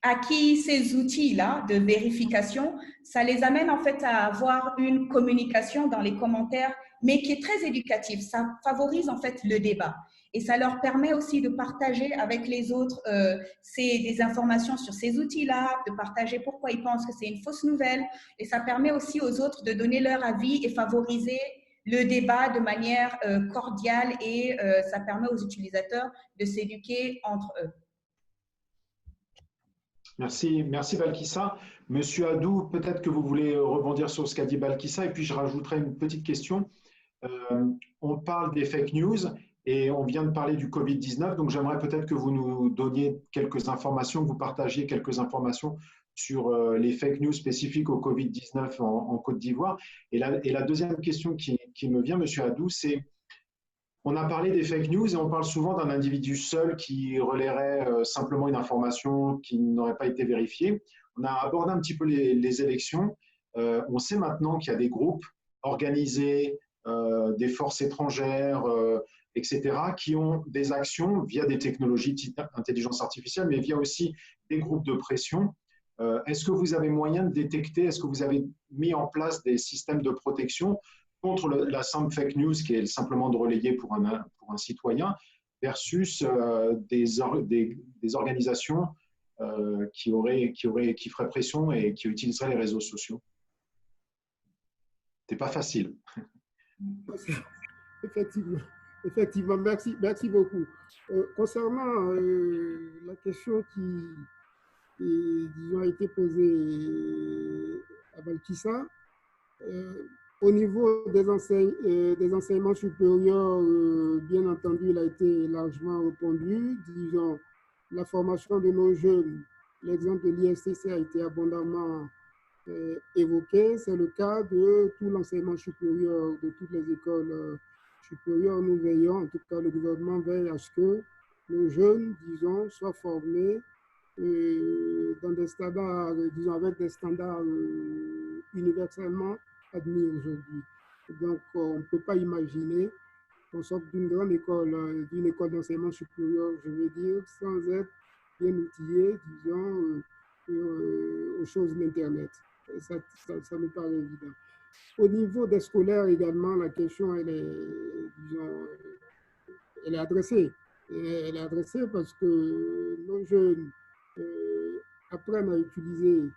acquis ces outils-là de vérification, ça les amène en fait à avoir une communication dans les commentaires, mais qui est très éducative. Ça favorise en fait le débat. et ça leur permet aussi de partager avec les autres des informations sur ces outils-là, de partager pourquoi ils pensent que c'est une fausse nouvelle, et ça permet aussi aux autres de donner leur avis et favoriser le débat de manière cordiale, et ça permet aux utilisateurs de s'éduquer entre eux. Merci, merci Balkissa. Monsieur Adou, peut-être que vous voulez rebondir sur ce qu'a dit Balkissa, et puis je rajouterai une petite question. On parle des fake news et on vient de parler du Covid-19, donc j'aimerais peut-être que vous nous donniez quelques informations, que vous partagiez quelques informations sur les fake news spécifiques au Covid-19 en Côte d'Ivoire. Et la deuxième question qui me vient, Monsieur Adou, c'est: on a parlé des fake news et on parle souvent d'un individu seul qui relayerait simplement une information qui n'aurait pas été vérifiée. On a abordé un petit peu les élections. On sait maintenant qu'il y a des groupes organisés, des forces étrangères, etc., qui ont des actions via des technologies d'intelligence artificielle, mais via aussi des groupes de pression. Est-ce que vous avez moyen de détecter, est-ce que vous avez mis en place des systèmes de protection contre la simple fake news qui est simplement de relayer pour un citoyen versus des organisations qui feraient pression et qui utiliseraient les réseaux sociaux? C'est pas facile. Effectivement, merci beaucoup. Concernant la question disons, a été posée à Balkissa, au niveau des enseignements supérieurs, bien entendu, il a été largement répondu. Disons, la formation de nos jeunes, l'exemple de l'ISTC a été abondamment évoqué. C'est le cas de tout l'enseignement supérieur, de toutes les écoles supérieures. Nous veillons, en tout cas le gouvernement veille à ce que nos jeunes, disons, soient formés dans des standards, disons, avec des standards universellement admis aujourd'hui. Donc, on ne peut pas imaginer qu'on sorte d'une grande école, d'une école d'enseignement supérieur, je veux dire, sans être bien outillé, disons, aux choses d'Internet. Ça me paraît évident. Au niveau des scolaires également, la question, elle est, disons, elle est adressée. Elle est adressée parce que nos jeunes apprennent à utiliser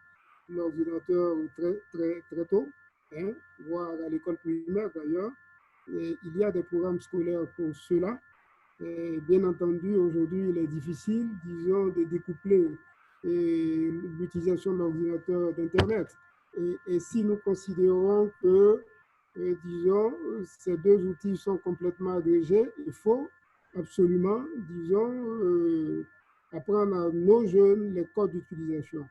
l'ordinateur très tôt, hein, voire à l'école primaire d'ailleurs. Il y a des programmes scolaires pour cela. Et bien entendu, aujourd'hui, il est difficile, disons, de découpler l'utilisation de l'ordinateur d'Internet. Et si nous considérons que, disons, ces deux outils sont complètement agrégés, il faut absolument, disons, apprendre à nos jeunes les codes d'utilisation.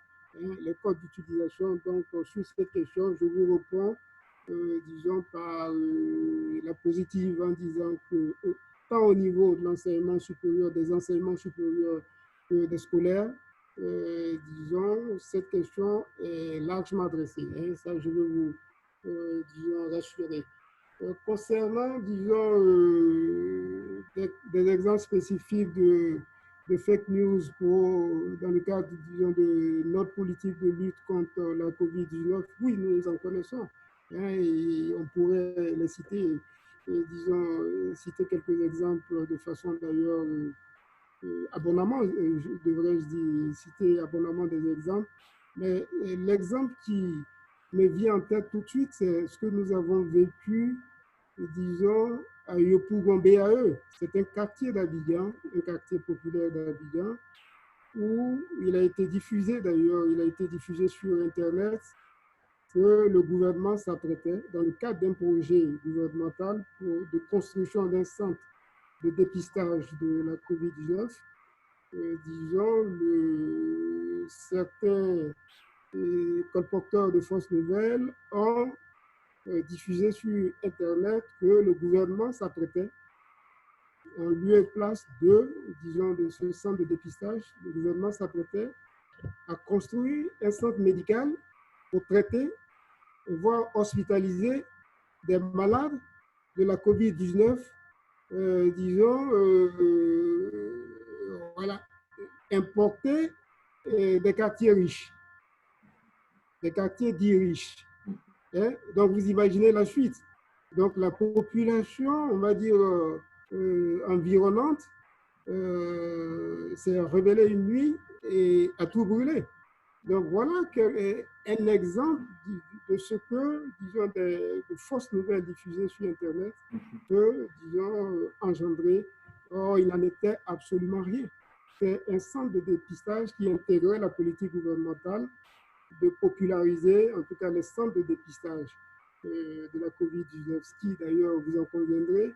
Les codes d'utilisation. Donc, sur cette question, je vous réponds, disons, par la positive en disant que tant au niveau de l'enseignement supérieur, des enseignements supérieurs que des scolaires, disons, cette question est largement adressée. Hein, ça, je veux vous, disons, rassurer. Concernant, disons, des exemples spécifiques de fake news dans le cadre, disons, de notre politique de lutte contre la COVID-19, oui, nous en connaissons. Hein, et on pourrait les citer, disons, citer quelques exemples de façon d'ailleurs abondamment, devrais-je dire, citer abondamment des exemples. Mais l'exemple qui me vient en tête tout de suite, c'est ce que nous avons vécu, disons, à Yopougon-BAE. C'est un quartier d'Abidjan, un quartier populaire d'Abidjan, où il a été diffusé d'ailleurs, il a été diffusé sur Internet que le gouvernement s'apprêtait, dans le cadre d'un projet gouvernemental de construction d'un centre de dépistage de la COVID-19, disons, certains colporteurs de fausses nouvelles ont diffusé sur Internet que le gouvernement s'apprêtait, en lieu et place disons, de ce centre de dépistage, le gouvernement s'apprêtait à construire un centre médical pour traiter, voire hospitaliser des malades de la COVID-19, disons, voilà, importés des quartiers riches, des quartiers dits riches. Hein? Donc, vous imaginez la suite. Donc, la population, on va dire, environnante s'est révélée une nuit et a tout brûlé. Donc voilà un exemple de ce que, disons, de fausses nouvelles diffusées sur Internet peut, disons, engendrer. Or, il n'en était absolument rien. C'est un centre de dépistage qui intégrait la politique gouvernementale de populariser, en tout cas, les centres de dépistage de la COVID-19, ce qui, d'ailleurs, vous en conviendrez,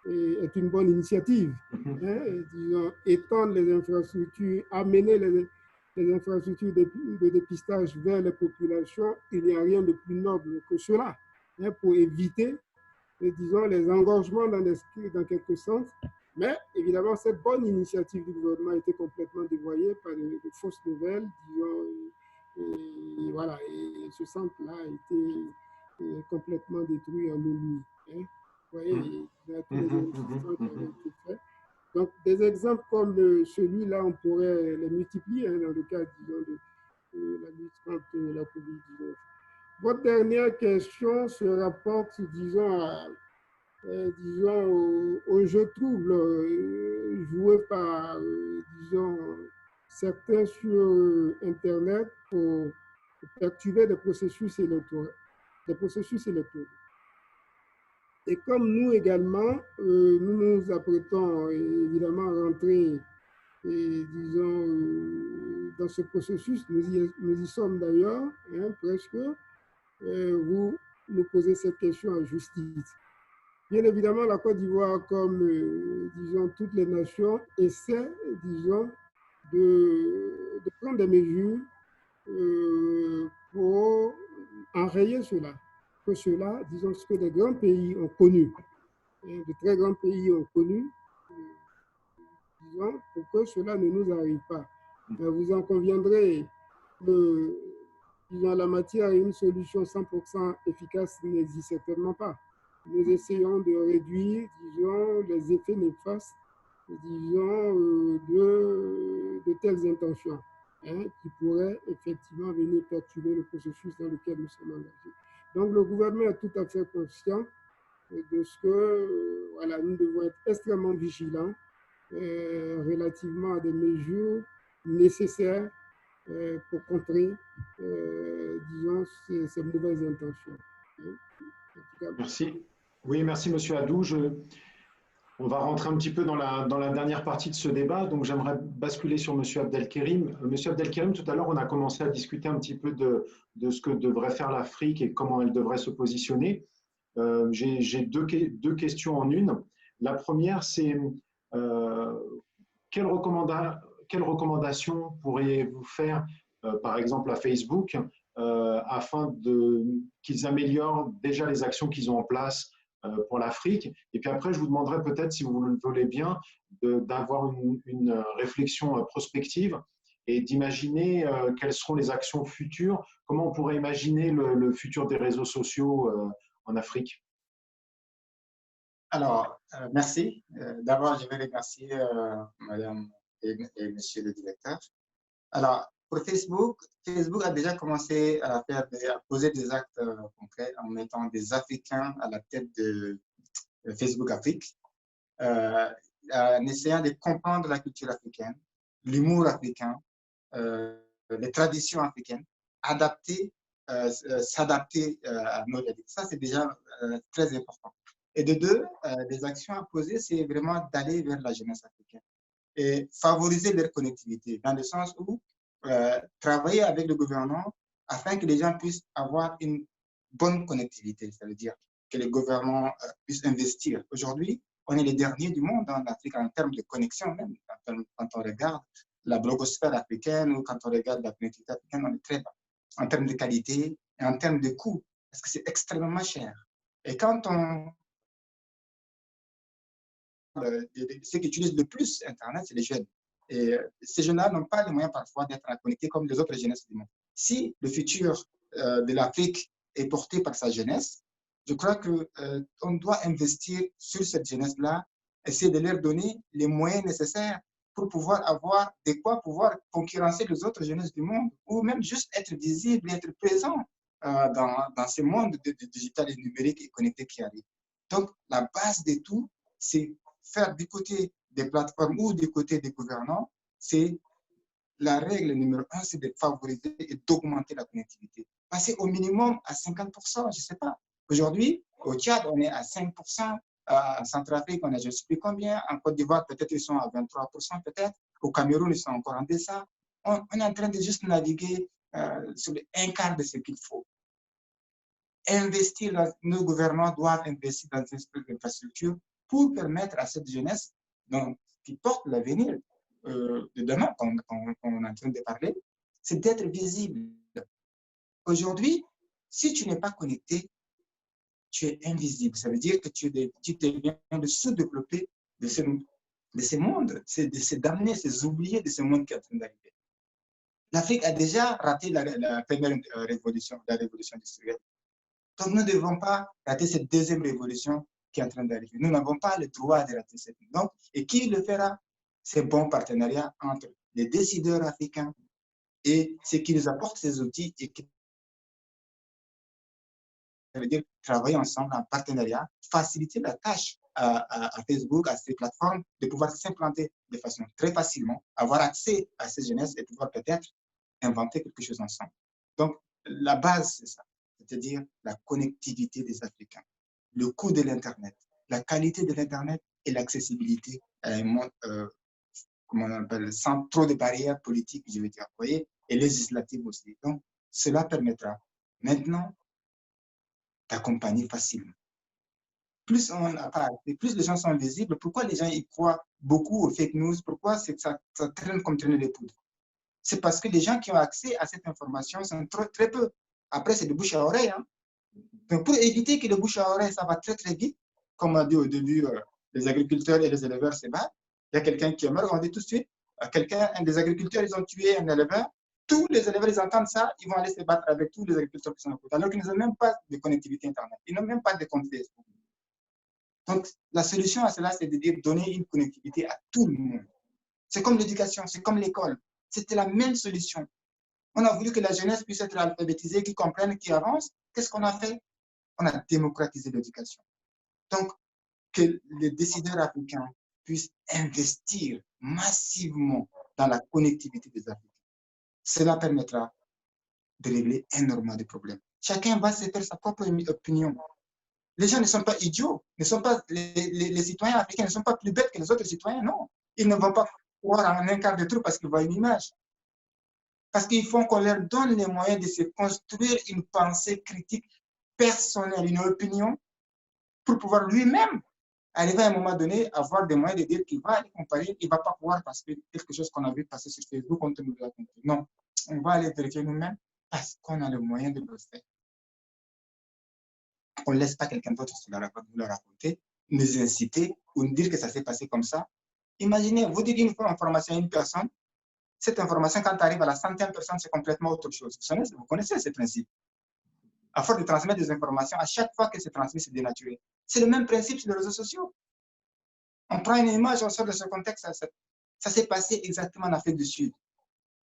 est une bonne initiative. Disons, étendre les infrastructures, amener les infrastructures de dépistage vers les populations, il n'y a rien de plus noble que cela, pour éviter, disons, les engorgements dans quelques centres. Mais évidemment, cette bonne initiative du gouvernement a été complètement dévoyée par de fausses nouvelles, disons, et voilà, et ce centre-là a été complètement détruit en une nuit. Vous voyez, il y a tous les investissements qui avaient été faits. Donc, des exemples comme celui-là, on pourrait les multiplier dans le cas, disons, de la lutte contre la COVID-19. Votre dernière question se rapporte, disons, aux jeux troubles joués par, disons, certains sur Internet pour perturber des processus électoraux. Et comme nous également, nous nous apprêtons évidemment à rentrer, disons, dans ce processus, nous y sommes d'ailleurs, presque, vous nous posez cette question à juste titre. Bien évidemment, la Côte d'Ivoire, comme, disons, toutes les nations, essaie, disons, de prendre des mesures pour enrayer cela. Que cela, disons, ce que des grands pays ont connu, de très grands pays ont connu, disons, pour que cela ne nous arrive pas. Vous en conviendrez, disons, la matière, une solution 100% efficace n'existe certainement pas. Nous essayons de réduire, disons, les effets néfastes, disons, de telles intentions, qui pourraient effectivement venir perturber le processus dans lequel nous sommes engagés. Donc, le gouvernement est tout à fait conscient de ce que, voilà, nous devons être extrêmement vigilants relativement à des mesures nécessaires pour contrer, disons, ces mauvaises intentions. Merci. Oui, merci, Monsieur Adou. On va rentrer un petit peu dans la dernière partie de ce débat. Donc, j'aimerais basculer sur Monsieur Abdelkerim. Monsieur Abdelkerim, tout à l'heure, on a commencé à discuter un petit peu de ce que devrait faire l'Afrique et comment elle devrait se positionner. J'ai deux questions en une. La première, c'est quelles recommandations pourriez-vous faire, par exemple, à Facebook, afin qu'ils améliorent déjà les actions qu'ils ont en place pour l'Afrique. Et puis après, je vous demanderai peut-être, si vous le voulez bien, d'avoir une réflexion prospective et d'imaginer quelles seront les actions futures, comment on pourrait imaginer le futur des réseaux sociaux en Afrique. Alors, merci. D'abord, je vais remercier Madame et Monsieur le directeur. Alors, pour Facebook a déjà commencé à poser des actes concrets en mettant des Africains à la tête de Facebook Afrique, en essayant de comprendre la culture africaine, l'humour africain, les traditions africaines, s'adapter à nos réalités. Ça, c'est déjà très important. Et de deux, les actions à poser, c'est vraiment d'aller vers la jeunesse africaine et favoriser leur connectivité, dans le sens où travailler avec le gouvernement afin que les gens puissent avoir une bonne connectivité. Ça veut dire que les gouvernements puissent investir. Aujourd'hui, on est les derniers du monde en Afrique en termes de connexion même. Quand on regarde la blogosphère africaine ou quand on regarde la connectivité africaine, on est très bas en termes de qualité et en termes de coût, parce que c'est extrêmement cher. Et quand on ceux qui utilisent le plus Internet, c'est les jeunes. Et ces jeunes-là n'ont pas les moyens parfois d'être connectés comme les autres jeunesses du monde. Si le futur de l'Afrique est porté par sa jeunesse, je crois qu'on doit investir sur cette jeunesse-là, essayer de leur donner les moyens nécessaires pour pouvoir avoir de quoi pouvoir concurrencer les autres jeunesses du monde, ou même juste être visible, être présent dans ce monde digital et numérique et connecté qui arrive. Donc, la base de tout, c'est faire du côté des plateformes ou du côté des gouvernants, c'est la règle numéro un, c'est de favoriser et d'augmenter la connectivité. Passer au minimum à 50%, je ne sais pas. Aujourd'hui, au Tchad, on est à 5%, en Centrafrique, on est je ne sais plus combien, en Côte d'Ivoire, peut-être ils sont à 23%, peut-être, au Cameroun, ils sont encore en deçà. On est en train de juste naviguer sur un quart de ce qu'il faut. Nos gouvernants doivent investir dans une infrastructure pour permettre à cette jeunesse donc, qui porte l'avenir de demain, qu'on est en train de parler, c'est d'être visible. Aujourd'hui, si tu n'es pas connecté, tu es invisible. Ça veut dire que tu deviens le sous-développé de ces mondes, d'amener, ces oubliés de ce monde qui est en train d'arriver. L'Afrique a déjà raté la première révolution, la révolution industrielle. Donc, nous ne devons pas rater cette deuxième révolution qui est en train d'arriver. Nous n'avons pas le droit de rater cette. Donc, et qui le fera? Ces bons partenariats entre les décideurs africains et ceux qui nous apportent ces outils et qui, ça veut dire travailler ensemble en partenariat, faciliter la tâche à Facebook, à ces plateformes, de pouvoir s'implanter de façon très facilement, avoir accès à ces jeunesses et pouvoir peut-être inventer quelque chose ensemble. Donc, la base, c'est ça, c'est-à-dire la connectivité des Africains, le coût de l'Internet, la qualité de l'Internet et l'accessibilité à un monde, comment on appelle, sans trop de barrières politiques, je veux dire, vous voyez, et législatives aussi. Donc, cela permettra maintenant d'accompagner facilement. Plus on n'a pas accès, plus les gens sont invisibles. Pourquoi les gens y croient beaucoup aux fake news? Pourquoi ça traîne comme traîner les poudres? C'est parce que les gens qui ont accès à cette information sont très peu. Après, c'est de bouche à oreille. Hein. Donc, pour éviter que de bouche à oreille, ça va très, très vite. Comme on a dit au début, les agriculteurs et les éleveurs se battent. Il y a quelqu'un qui est mort, on dit tout de suite, un des agriculteurs, ils ont tué un éleveur. Tous les éleveurs, ils entendent ça, ils vont aller se battre avec tous les agriculteurs qui sont à côté. Alors qu'ils n'ont même pas de connectivité Internet. Ils n'ont même pas de compte Facebook. Donc, la solution à cela, c'est de dire donner une connectivité à tout le monde. C'est comme l'éducation, c'est comme l'école. C'était la même solution. On a voulu que la jeunesse puisse être alphabétisée, qu'ils comprennent, qu'ils avancent. Qu'est-ce qu'on a fait? On a démocratisé l'éducation. Donc, que les décideurs africains puissent investir massivement dans la connectivité des Africains. Cela permettra de régler énormément de problèmes. Chacun va se faire sa propre opinion. Les gens ne sont pas idiots, les citoyens africains ne sont pas plus bêtes que les autres citoyens, non. Ils ne vont pas croire en un quart de trou parce qu'ils voient une image. Parce qu'il faut qu'on leur donne les moyens de se construire une pensée critique personnelle, une opinion, pour pouvoir lui-même arriver à un moment donné, avoir des moyens de dire qu'il va aller comparer, il ne va pas pouvoir parce que quelque chose qu'on a vu passer sur Facebook, on nous l'a compris. Non, on va aller vérifier nous-mêmes parce qu'on a le moyen de le faire. On ne laisse pas quelqu'un d'autre nous le raconter, nous inciter ou nous dire que ça s'est passé comme ça. Imaginez, vous dites une information à une personne, cette information, quand tu arrives à la centième personne, c'est complètement autre chose. Vous connaissez ce principe. À force de transmettre des informations, à chaque fois que c'est transmis, c'est dénaturé. C'est le même principe sur les réseaux sociaux. On prend une image, on sort de ce contexte. Ça s'est passé exactement en Afrique du Sud.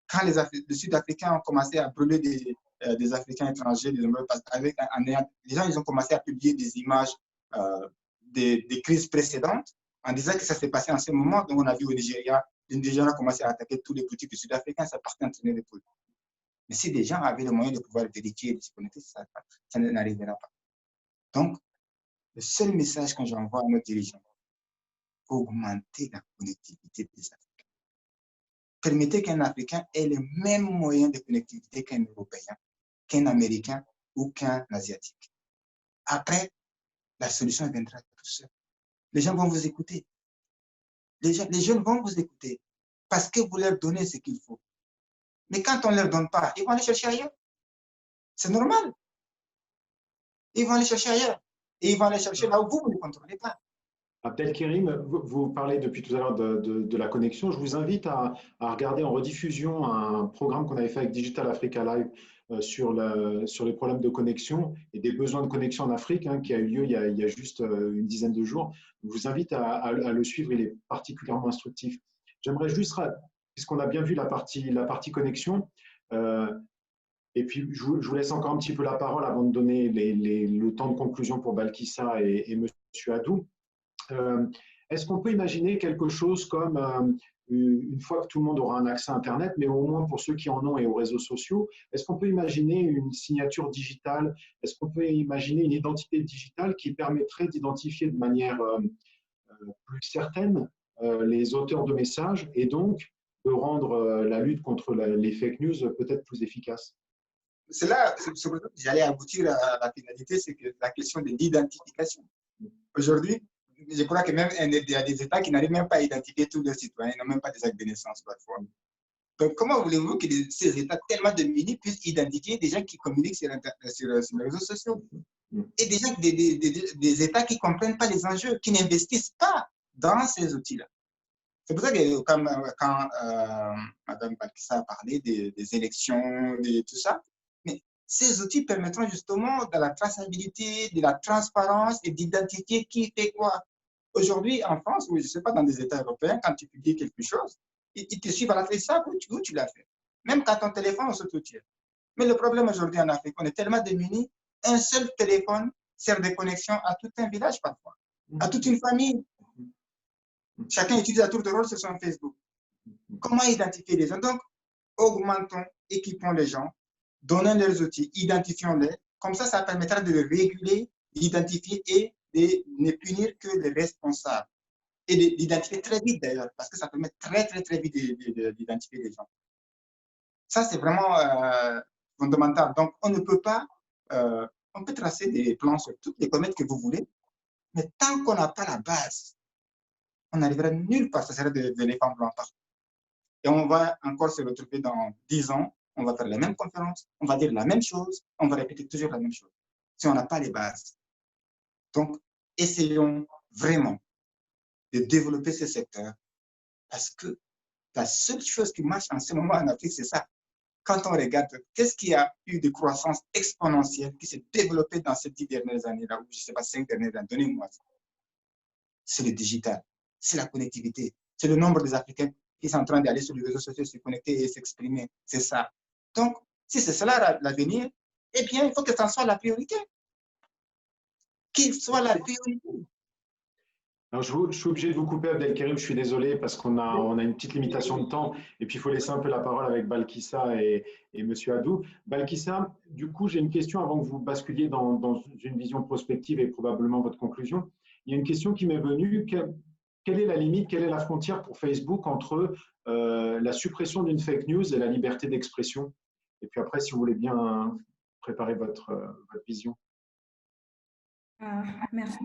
Quand les Sud-Africains ont commencé à brûler des Africains étrangers, les gens ils ont commencé à publier des images des crises précédentes en disant que ça s'est passé en ce moment. Donc, on a vu au Nigeria, les Nigériens ont commencé à attaquer tous les boutiques Sud-Africains, ça partait entraîner les poules. Mais si des gens avaient le moyen de pouvoir vérifier et de se connecter, ça n'arrivera pas. Donc, le seul message que j'envoie à nos dirigeants, augmenter la connectivité des Africains. Permettez qu'un Africain ait les mêmes moyens de connectivité qu'un Européen, qu'un Américain ou qu'un Asiatique. Après, la solution viendra tout seul. Les gens vont vous écouter. Les jeunes vont vous écouter parce que vous leur donnez ce qu'il faut. Mais quand on ne leur donne pas, ils vont aller chercher ailleurs. C'est normal. Ils vont aller chercher ailleurs. Et ils vont aller chercher là où vous ne contrôlez pas. Abdelkerim, vous parlez depuis tout à l'heure de la connexion. Je vous invite à regarder en rediffusion un programme qu'on avait fait avec Digital Africa Live sur les problèmes de connexion et des besoins de connexion en Afrique, hein, qui a eu lieu il y a juste une dizaine de jours. Je vous invite à le suivre, il est particulièrement instructif. J'aimerais juste, puisqu'on a bien vu la partie connexion, et puis je vous laisse encore un petit peu la parole avant de donner le temps de conclusion pour Balkissa et M. Adou. Est-ce qu'on peut imaginer quelque chose comme, une fois que tout le monde aura un accès à Internet, mais au moins pour ceux qui en ont et aux réseaux sociaux, est-ce qu'on peut imaginer une signature digitale? Est-ce qu'on peut imaginer une identité digitale qui permettrait d'identifier de manière plus certaine les auteurs de messages et donc de rendre la lutte contre les fake news peut-être plus efficace? C'est là, j'allais aboutir à la finalité, c'est que la question de l'identification. Aujourd'hui, je crois que même il y a des États qui n'arrivent même pas à identifier tous leurs citoyens, ils n'ont même pas des actes de naissance parfois. Donc, comment voulez-vous que ces États tellement démunis puissent identifier des gens qui communiquent sur les réseaux sociaux et des États qui ne comprennent pas les enjeux, qui n'investissent pas dans ces outils-là? C'est pour ça que quand Mme Balkissa a parlé des élections, de tout ça, mais ces outils permettront justement de la traçabilité, de la transparence et d'identifier qui fait quoi. Aujourd'hui, en France, ou je ne sais pas, dans des États européens, quand tu publies quelque chose, ils te suivent à la trace, ça où tu l'as fait. Même quand ton téléphone s'auto-tire. Mais le problème aujourd'hui en Afrique, on est tellement démunis, un seul téléphone sert de connexion à tout un village parfois, à toute une famille. Chacun utilise à tour de rôle sur son Facebook. Comment identifier les gens? Donc, augmentons, équipons les gens, donnons leurs outils, identifions-les. Comme ça permettra de les réguler, d'identifier et de ne punir que les responsables. Et d'identifier très vite d'ailleurs, parce que ça permet très vite d'identifier les gens. Ça, c'est vraiment fondamental. Donc, on ne peut pas, on peut tracer des plans sur toutes les comètes que vous voulez, mais tant qu'on n'a pas la base, on n'arrivera nulle part. Ça serait de l'éléphant blanc partout. Et on va encore se retrouver dans 10 ans, on va faire la même conférence, on va dire la même chose, on va répéter toujours la même chose, si on n'a pas les bases. Donc, essayons vraiment de développer ce secteur, parce que la seule chose qui marche en ce moment en Afrique, c'est ça. Quand on regarde, qu'est-ce qui a eu de croissance exponentielle qui s'est développée dans ces 10 dernières années-là, ou je ne sais pas, 5 dernières années, donnez-moi ça. C'est le digital, c'est la connectivité, c'est le nombre des Africains qui sont en train d'aller sur les réseaux sociaux, se connecter et s'exprimer. C'est ça. Donc, si c'est cela l'avenir, eh bien, il faut que ça soit la priorité. Qu'il soit la priorité. Alors, je suis obligé de vous couper, Abdelkarim, je suis désolé parce on a une petite limitation de temps et puis il faut laisser un peu la parole avec Balkissa et M. Adou. Balkissa, du coup, j'ai une question avant que vous basculiez dans une vision prospective et probablement votre conclusion. Il y a une question qui m'est venue. Quelle est la limite, quelle est la frontière pour Facebook entre la suppression d'une fake news et la liberté d'expression? Et puis après, si vous voulez bien préparer votre vision. Merci.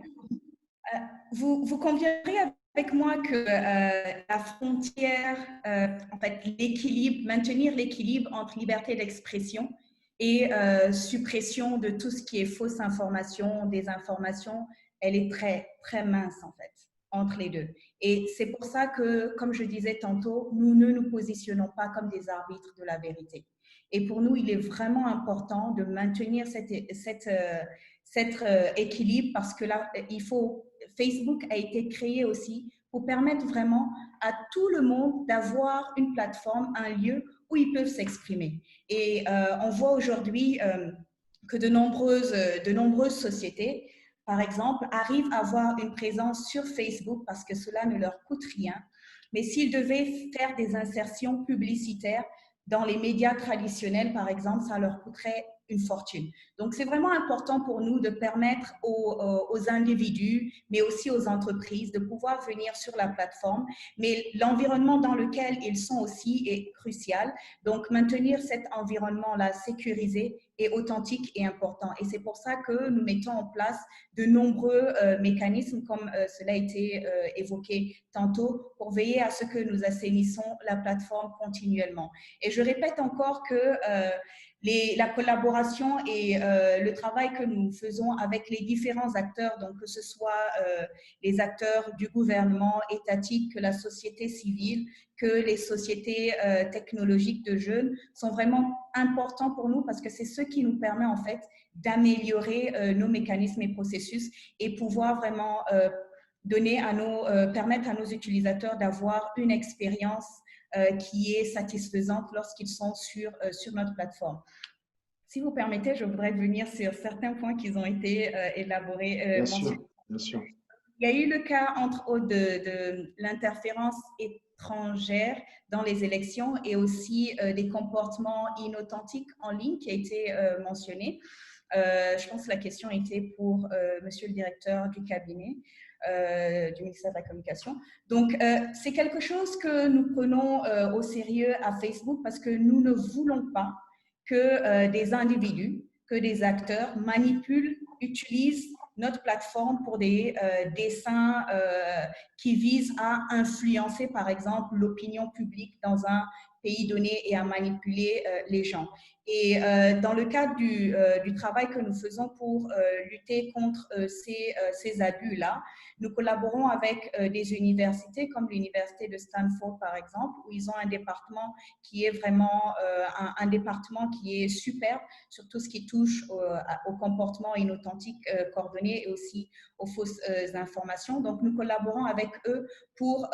Vous conviendrez avec moi que la frontière, en fait, l'équilibre, maintenir l'équilibre entre liberté d'expression et suppression de tout ce qui est fausse information, désinformation, elle est très mince en fait, entre les deux. Et c'est pour ça que, comme je disais tantôt, nous ne nous positionnons pas comme des arbitres de la vérité. Et pour nous, il est vraiment important de maintenir cet équilibre parce que là, Facebook a été créé aussi pour permettre vraiment à tout le monde d'avoir une plateforme, un lieu où ils peuvent s'exprimer. Et on voit aujourd'hui que de nombreuses sociétés, par exemple, arrivent à avoir une présence sur Facebook parce que cela ne leur coûte rien. Mais s'ils devaient faire des insertions publicitaires dans les médias traditionnels, par exemple, ça leur coûterait une fortune. Donc, c'est vraiment important pour nous de permettre aux individus, mais aussi aux entreprises, de pouvoir venir sur la plateforme. Mais l'environnement dans lequel ils sont aussi est crucial. Donc, maintenir cet environnement-là sécurisé est authentique et important. Et c'est pour ça que nous mettons en place de nombreux mécanismes, comme cela a été évoqué tantôt, pour veiller à ce que nous assainissons la plateforme continuellement. Et je répète encore que la collaboration et le travail que nous faisons avec les différents acteurs, donc que ce soit les acteurs du gouvernement étatique, que la société civile, que les sociétés technologiques de jeunes, sont vraiment importants pour nous parce que c'est ce qui nous permet en fait d'améliorer nos mécanismes et processus et pouvoir vraiment permettre à nos utilisateurs d'avoir une expérience qui est satisfaisante lorsqu'ils sont sur notre plateforme. Si vous permettez, je voudrais venir sur certains points qui ont été élaborés. Bien sûr. il y a eu le cas, entre autres, de l'interférence étrangère dans les élections et aussi des comportements inauthentiques en ligne qui a été mentionné. Je pense que la question était pour monsieur le directeur du cabinet du ministère de la Communication. Donc, c'est quelque chose que nous prenons au sérieux à Facebook parce que nous ne voulons pas que des individus, que des acteurs manipulent, utilisent notre plateforme pour des dessins qui visent à influencer, par exemple, l'opinion publique dans un pays donné et à manipuler les gens. Et dans le cadre du travail que nous faisons pour lutter contre ces abus-là, nous collaborons avec des universités comme l'université de Stanford, par exemple, où ils ont un département qui est vraiment un département qui est superbe sur tout ce qui touche au comportement inauthentique coordonné et aussi aux fausses informations. Donc, nous collaborons avec eux pour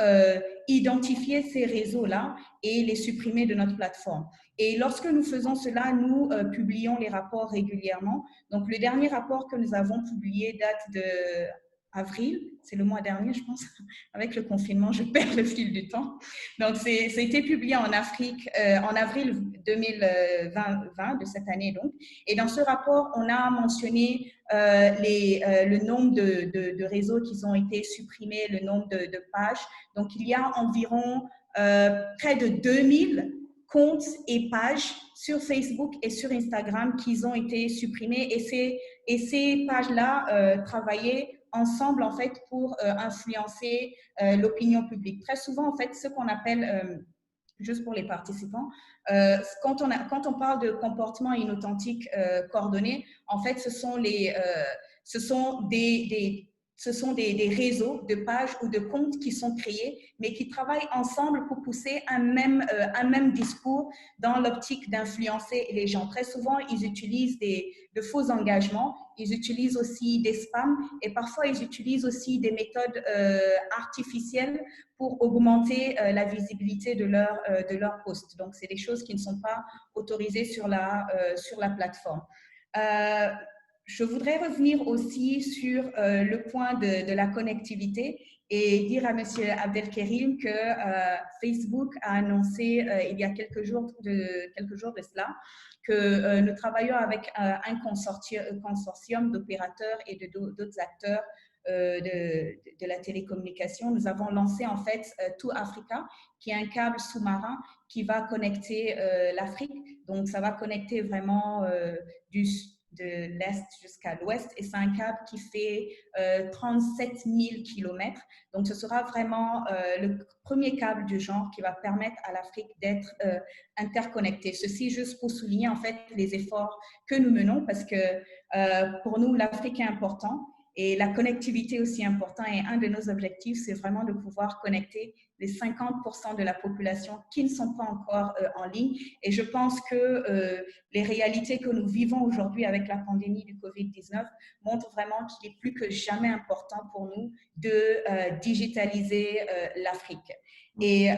identifier ces réseaux-là et les supprimer de notre plateforme. Et lorsque nous faisons cela, nous publions les rapports régulièrement. Donc, le dernier rapport que nous avons publié date de avril, c'est le mois dernier, je pense. Avec le confinement, je perds le fil du temps. Donc, ça a été publié en avril 2020 de cette année. Donc. Et dans ce rapport, on a mentionné le nombre de réseaux qui ont été supprimés, le nombre de pages. Donc, il y a environ près de 2000 comptes et pages sur Facebook et sur Instagram qui ont été supprimés. Et ces pages-là travaillaient ensemble, en fait, pour influencer l'opinion publique. Très souvent, en fait, ce qu'on appelle, juste pour les participants, quand on parle de comportement inauthentique coordonné, en fait, ce sont des réseaux de pages ou de comptes qui sont créés, mais qui travaillent ensemble pour pousser un même discours dans l'optique d'influencer les gens. Très souvent, ils utilisent de faux engagements, ils utilisent aussi des spams et parfois, ils utilisent aussi des méthodes artificielles pour augmenter la visibilité de leur post. Donc, c'est des choses qui ne sont pas autorisées sur la plateforme. Je voudrais revenir aussi sur le point de la connectivité et dire à M. Abdelkerim que Facebook a annoncé il y a quelques jours de cela que nous travaillons avec un consortium d'opérateurs et d'autres acteurs de la télécommunication. Nous avons lancé en fait To Africa, qui est un câble sous-marin qui va connecter l'Afrique. Donc, ça va connecter vraiment de l'Est jusqu'à l'Ouest et c'est un câble qui fait 37 000 kilomètres. Donc, ce sera vraiment le premier câble du genre qui va permettre à l'Afrique d'être interconnectée. Ceci juste pour souligner en fait les efforts que nous menons parce que pour nous, l'Afrique est important et la connectivité aussi importante et un de nos objectifs, c'est vraiment de pouvoir connecter les 50% de la population qui ne sont pas encore en ligne. Et je pense que les réalités que nous vivons aujourd'hui avec la pandémie du Covid-19 montrent vraiment qu'il est plus que jamais important pour nous de digitaliser l'Afrique. Et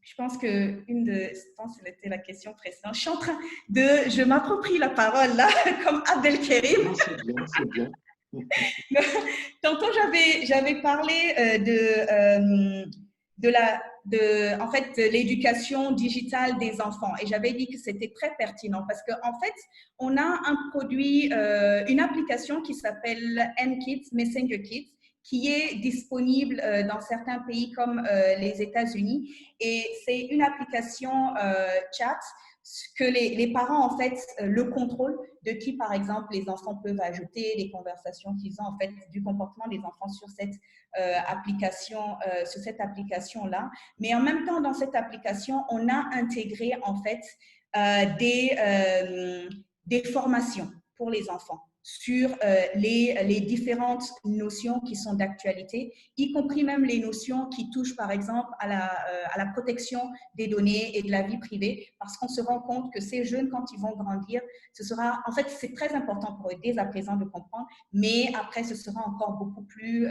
je pense que c'était la question précédente. Je m'approprie la parole là, comme Abdelkerim. C'est bien. Tantôt, j'avais parlé en fait, de l'éducation digitale des enfants et j'avais dit que c'était très pertinent parce qu'en fait, on a un produit, une application qui s'appelle M-Kids, Messenger Kids, qui est disponible dans certains pays comme les États-Unis et c'est une application chat que les parents, en fait, le contrôlent de qui, par exemple, les enfants peuvent ajouter, les conversations qu'ils ont, en fait, du comportement des enfants sur cette application-là. Mais en même temps, dans cette application, on a intégré, en fait, des formations pour les enfants sur les différentes notions qui sont d'actualité, y compris même les notions qui touchent par exemple à la protection des données et de la vie privée, parce qu'on se rend compte que ces jeunes, quand ils vont grandir, en fait, c'est très important pour eux dès à présent de comprendre, mais après, ce sera encore beaucoup plus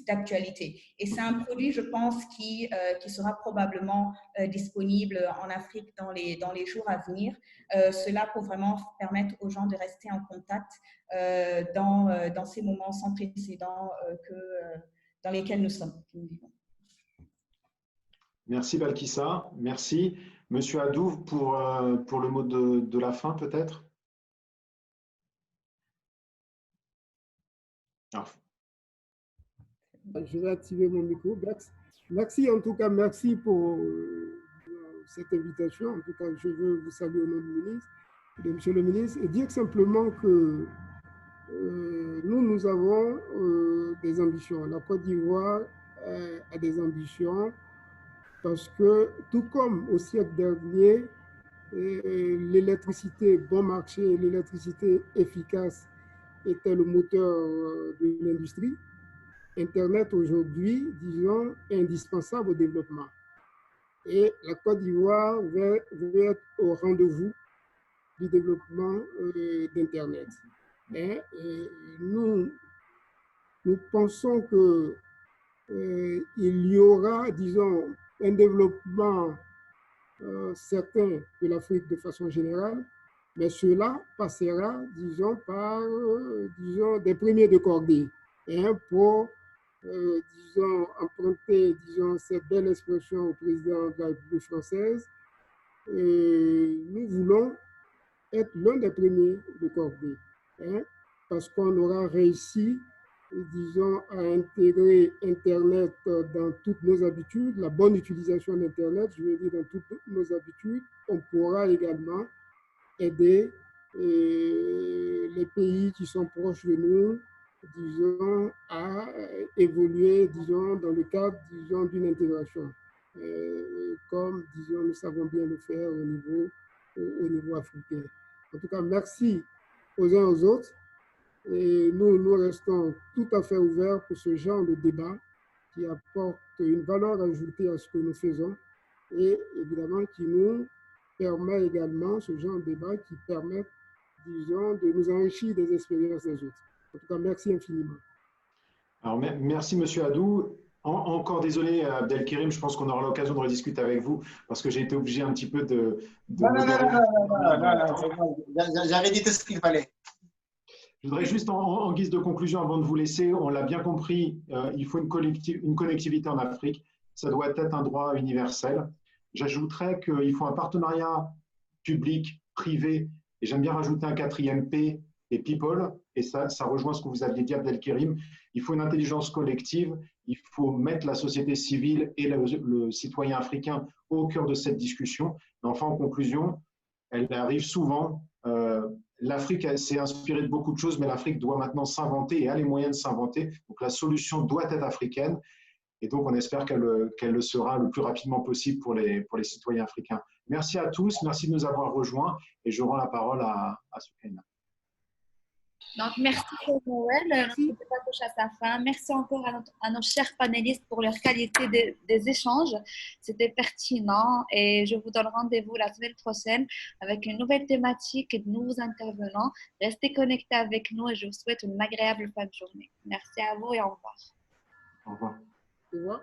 d'actualité. Et c'est un produit, je pense, qui sera probablement disponible en Afrique dans les jours à venir. Cela pour vraiment permettre aux gens de rester en contact impact dans ces moments sans précédent dans lesquels nous vivons. Merci Balkissa, merci. Monsieur Adou, pour le mot de la fin peut-être. Je vais activer mon micro. Merci en tout cas, merci pour cette invitation. En tout cas, je veux vous saluer au nom du ministre, de Monsieur le ministre, et dire simplement que nous avons des ambitions. La Côte d'Ivoire a des ambitions parce que, tout comme au siècle dernier, l'électricité bon marché, l'électricité efficace était le moteur de l'industrie. Internet aujourd'hui, disons, est indispensable au développement. Et la Côte d'Ivoire veut être au rendez-vous du développement d'Internet. Et nous pensons qu'il y aura, disons, un développement certain de l'Afrique de façon générale, mais cela passera, disons, par des premiers de cordée, pour disons, emprunter, disons, cette belle expression au président de la République française. Nous voulons être l'un des premiers de cordée, parce qu'on aura réussi, disons, à intégrer Internet dans toutes nos habitudes, la bonne utilisation d'Internet, je veux dire, dans toutes nos habitudes. On pourra également aider les pays qui sont proches de nous, disons, à évoluer, disons, dans le cadre, disons, d'une intégration, comme, disons, nous savons bien le faire au niveau africain. En tout cas, merci aux uns aux autres, et nous restons tout à fait ouverts pour ce genre de débat qui apporte une valeur ajoutée à ce que nous faisons et évidemment qui nous permet également, ce genre de débat qui permet, disons, de nous enrichir des expériences des autres. En tout cas, merci infiniment. Alors, merci Monsieur Adou. Encore désolé Abdelkerim, je pense qu'on aura l'occasion de rediscuter avec vous parce que j'ai été obligé un petit peu de non, j'avais dit tout ce qu'il fallait. Je voudrais juste en guise de conclusion, avant de vous laisser, on l'a bien compris, il faut une connectivité en Afrique, ça doit être un droit universel. J'ajouterais qu'il faut un partenariat public-privé, et j'aime bien rajouter un quatrième P, et people, et ça rejoint ce que vous aviez dit Abdelkerim, il faut une intelligence collective, il faut mettre la société civile et le citoyen africain au cœur de cette discussion. Mais enfin, en conclusion, elle arrive souvent, l'Afrique s'est inspirée de beaucoup de choses, mais l'Afrique doit maintenant s'inventer et a les moyens de s'inventer. Donc la solution doit être africaine, et donc on espère qu'elle le sera le plus rapidement possible pour les citoyens africains. Merci à tous, merci de nous avoir rejoints, et je rends la parole à Soukaina. Donc, merci pour Noël. Notre débat touche à sa fin. Merci encore à nos chers panélistes pour leur qualité des échanges. C'était pertinent et je vous donne rendez-vous la semaine prochaine avec une nouvelle thématique et de nouveaux intervenants. Restez connectés avec nous et je vous souhaite une agréable fin de journée. Merci à vous et au revoir. Au revoir. Au revoir.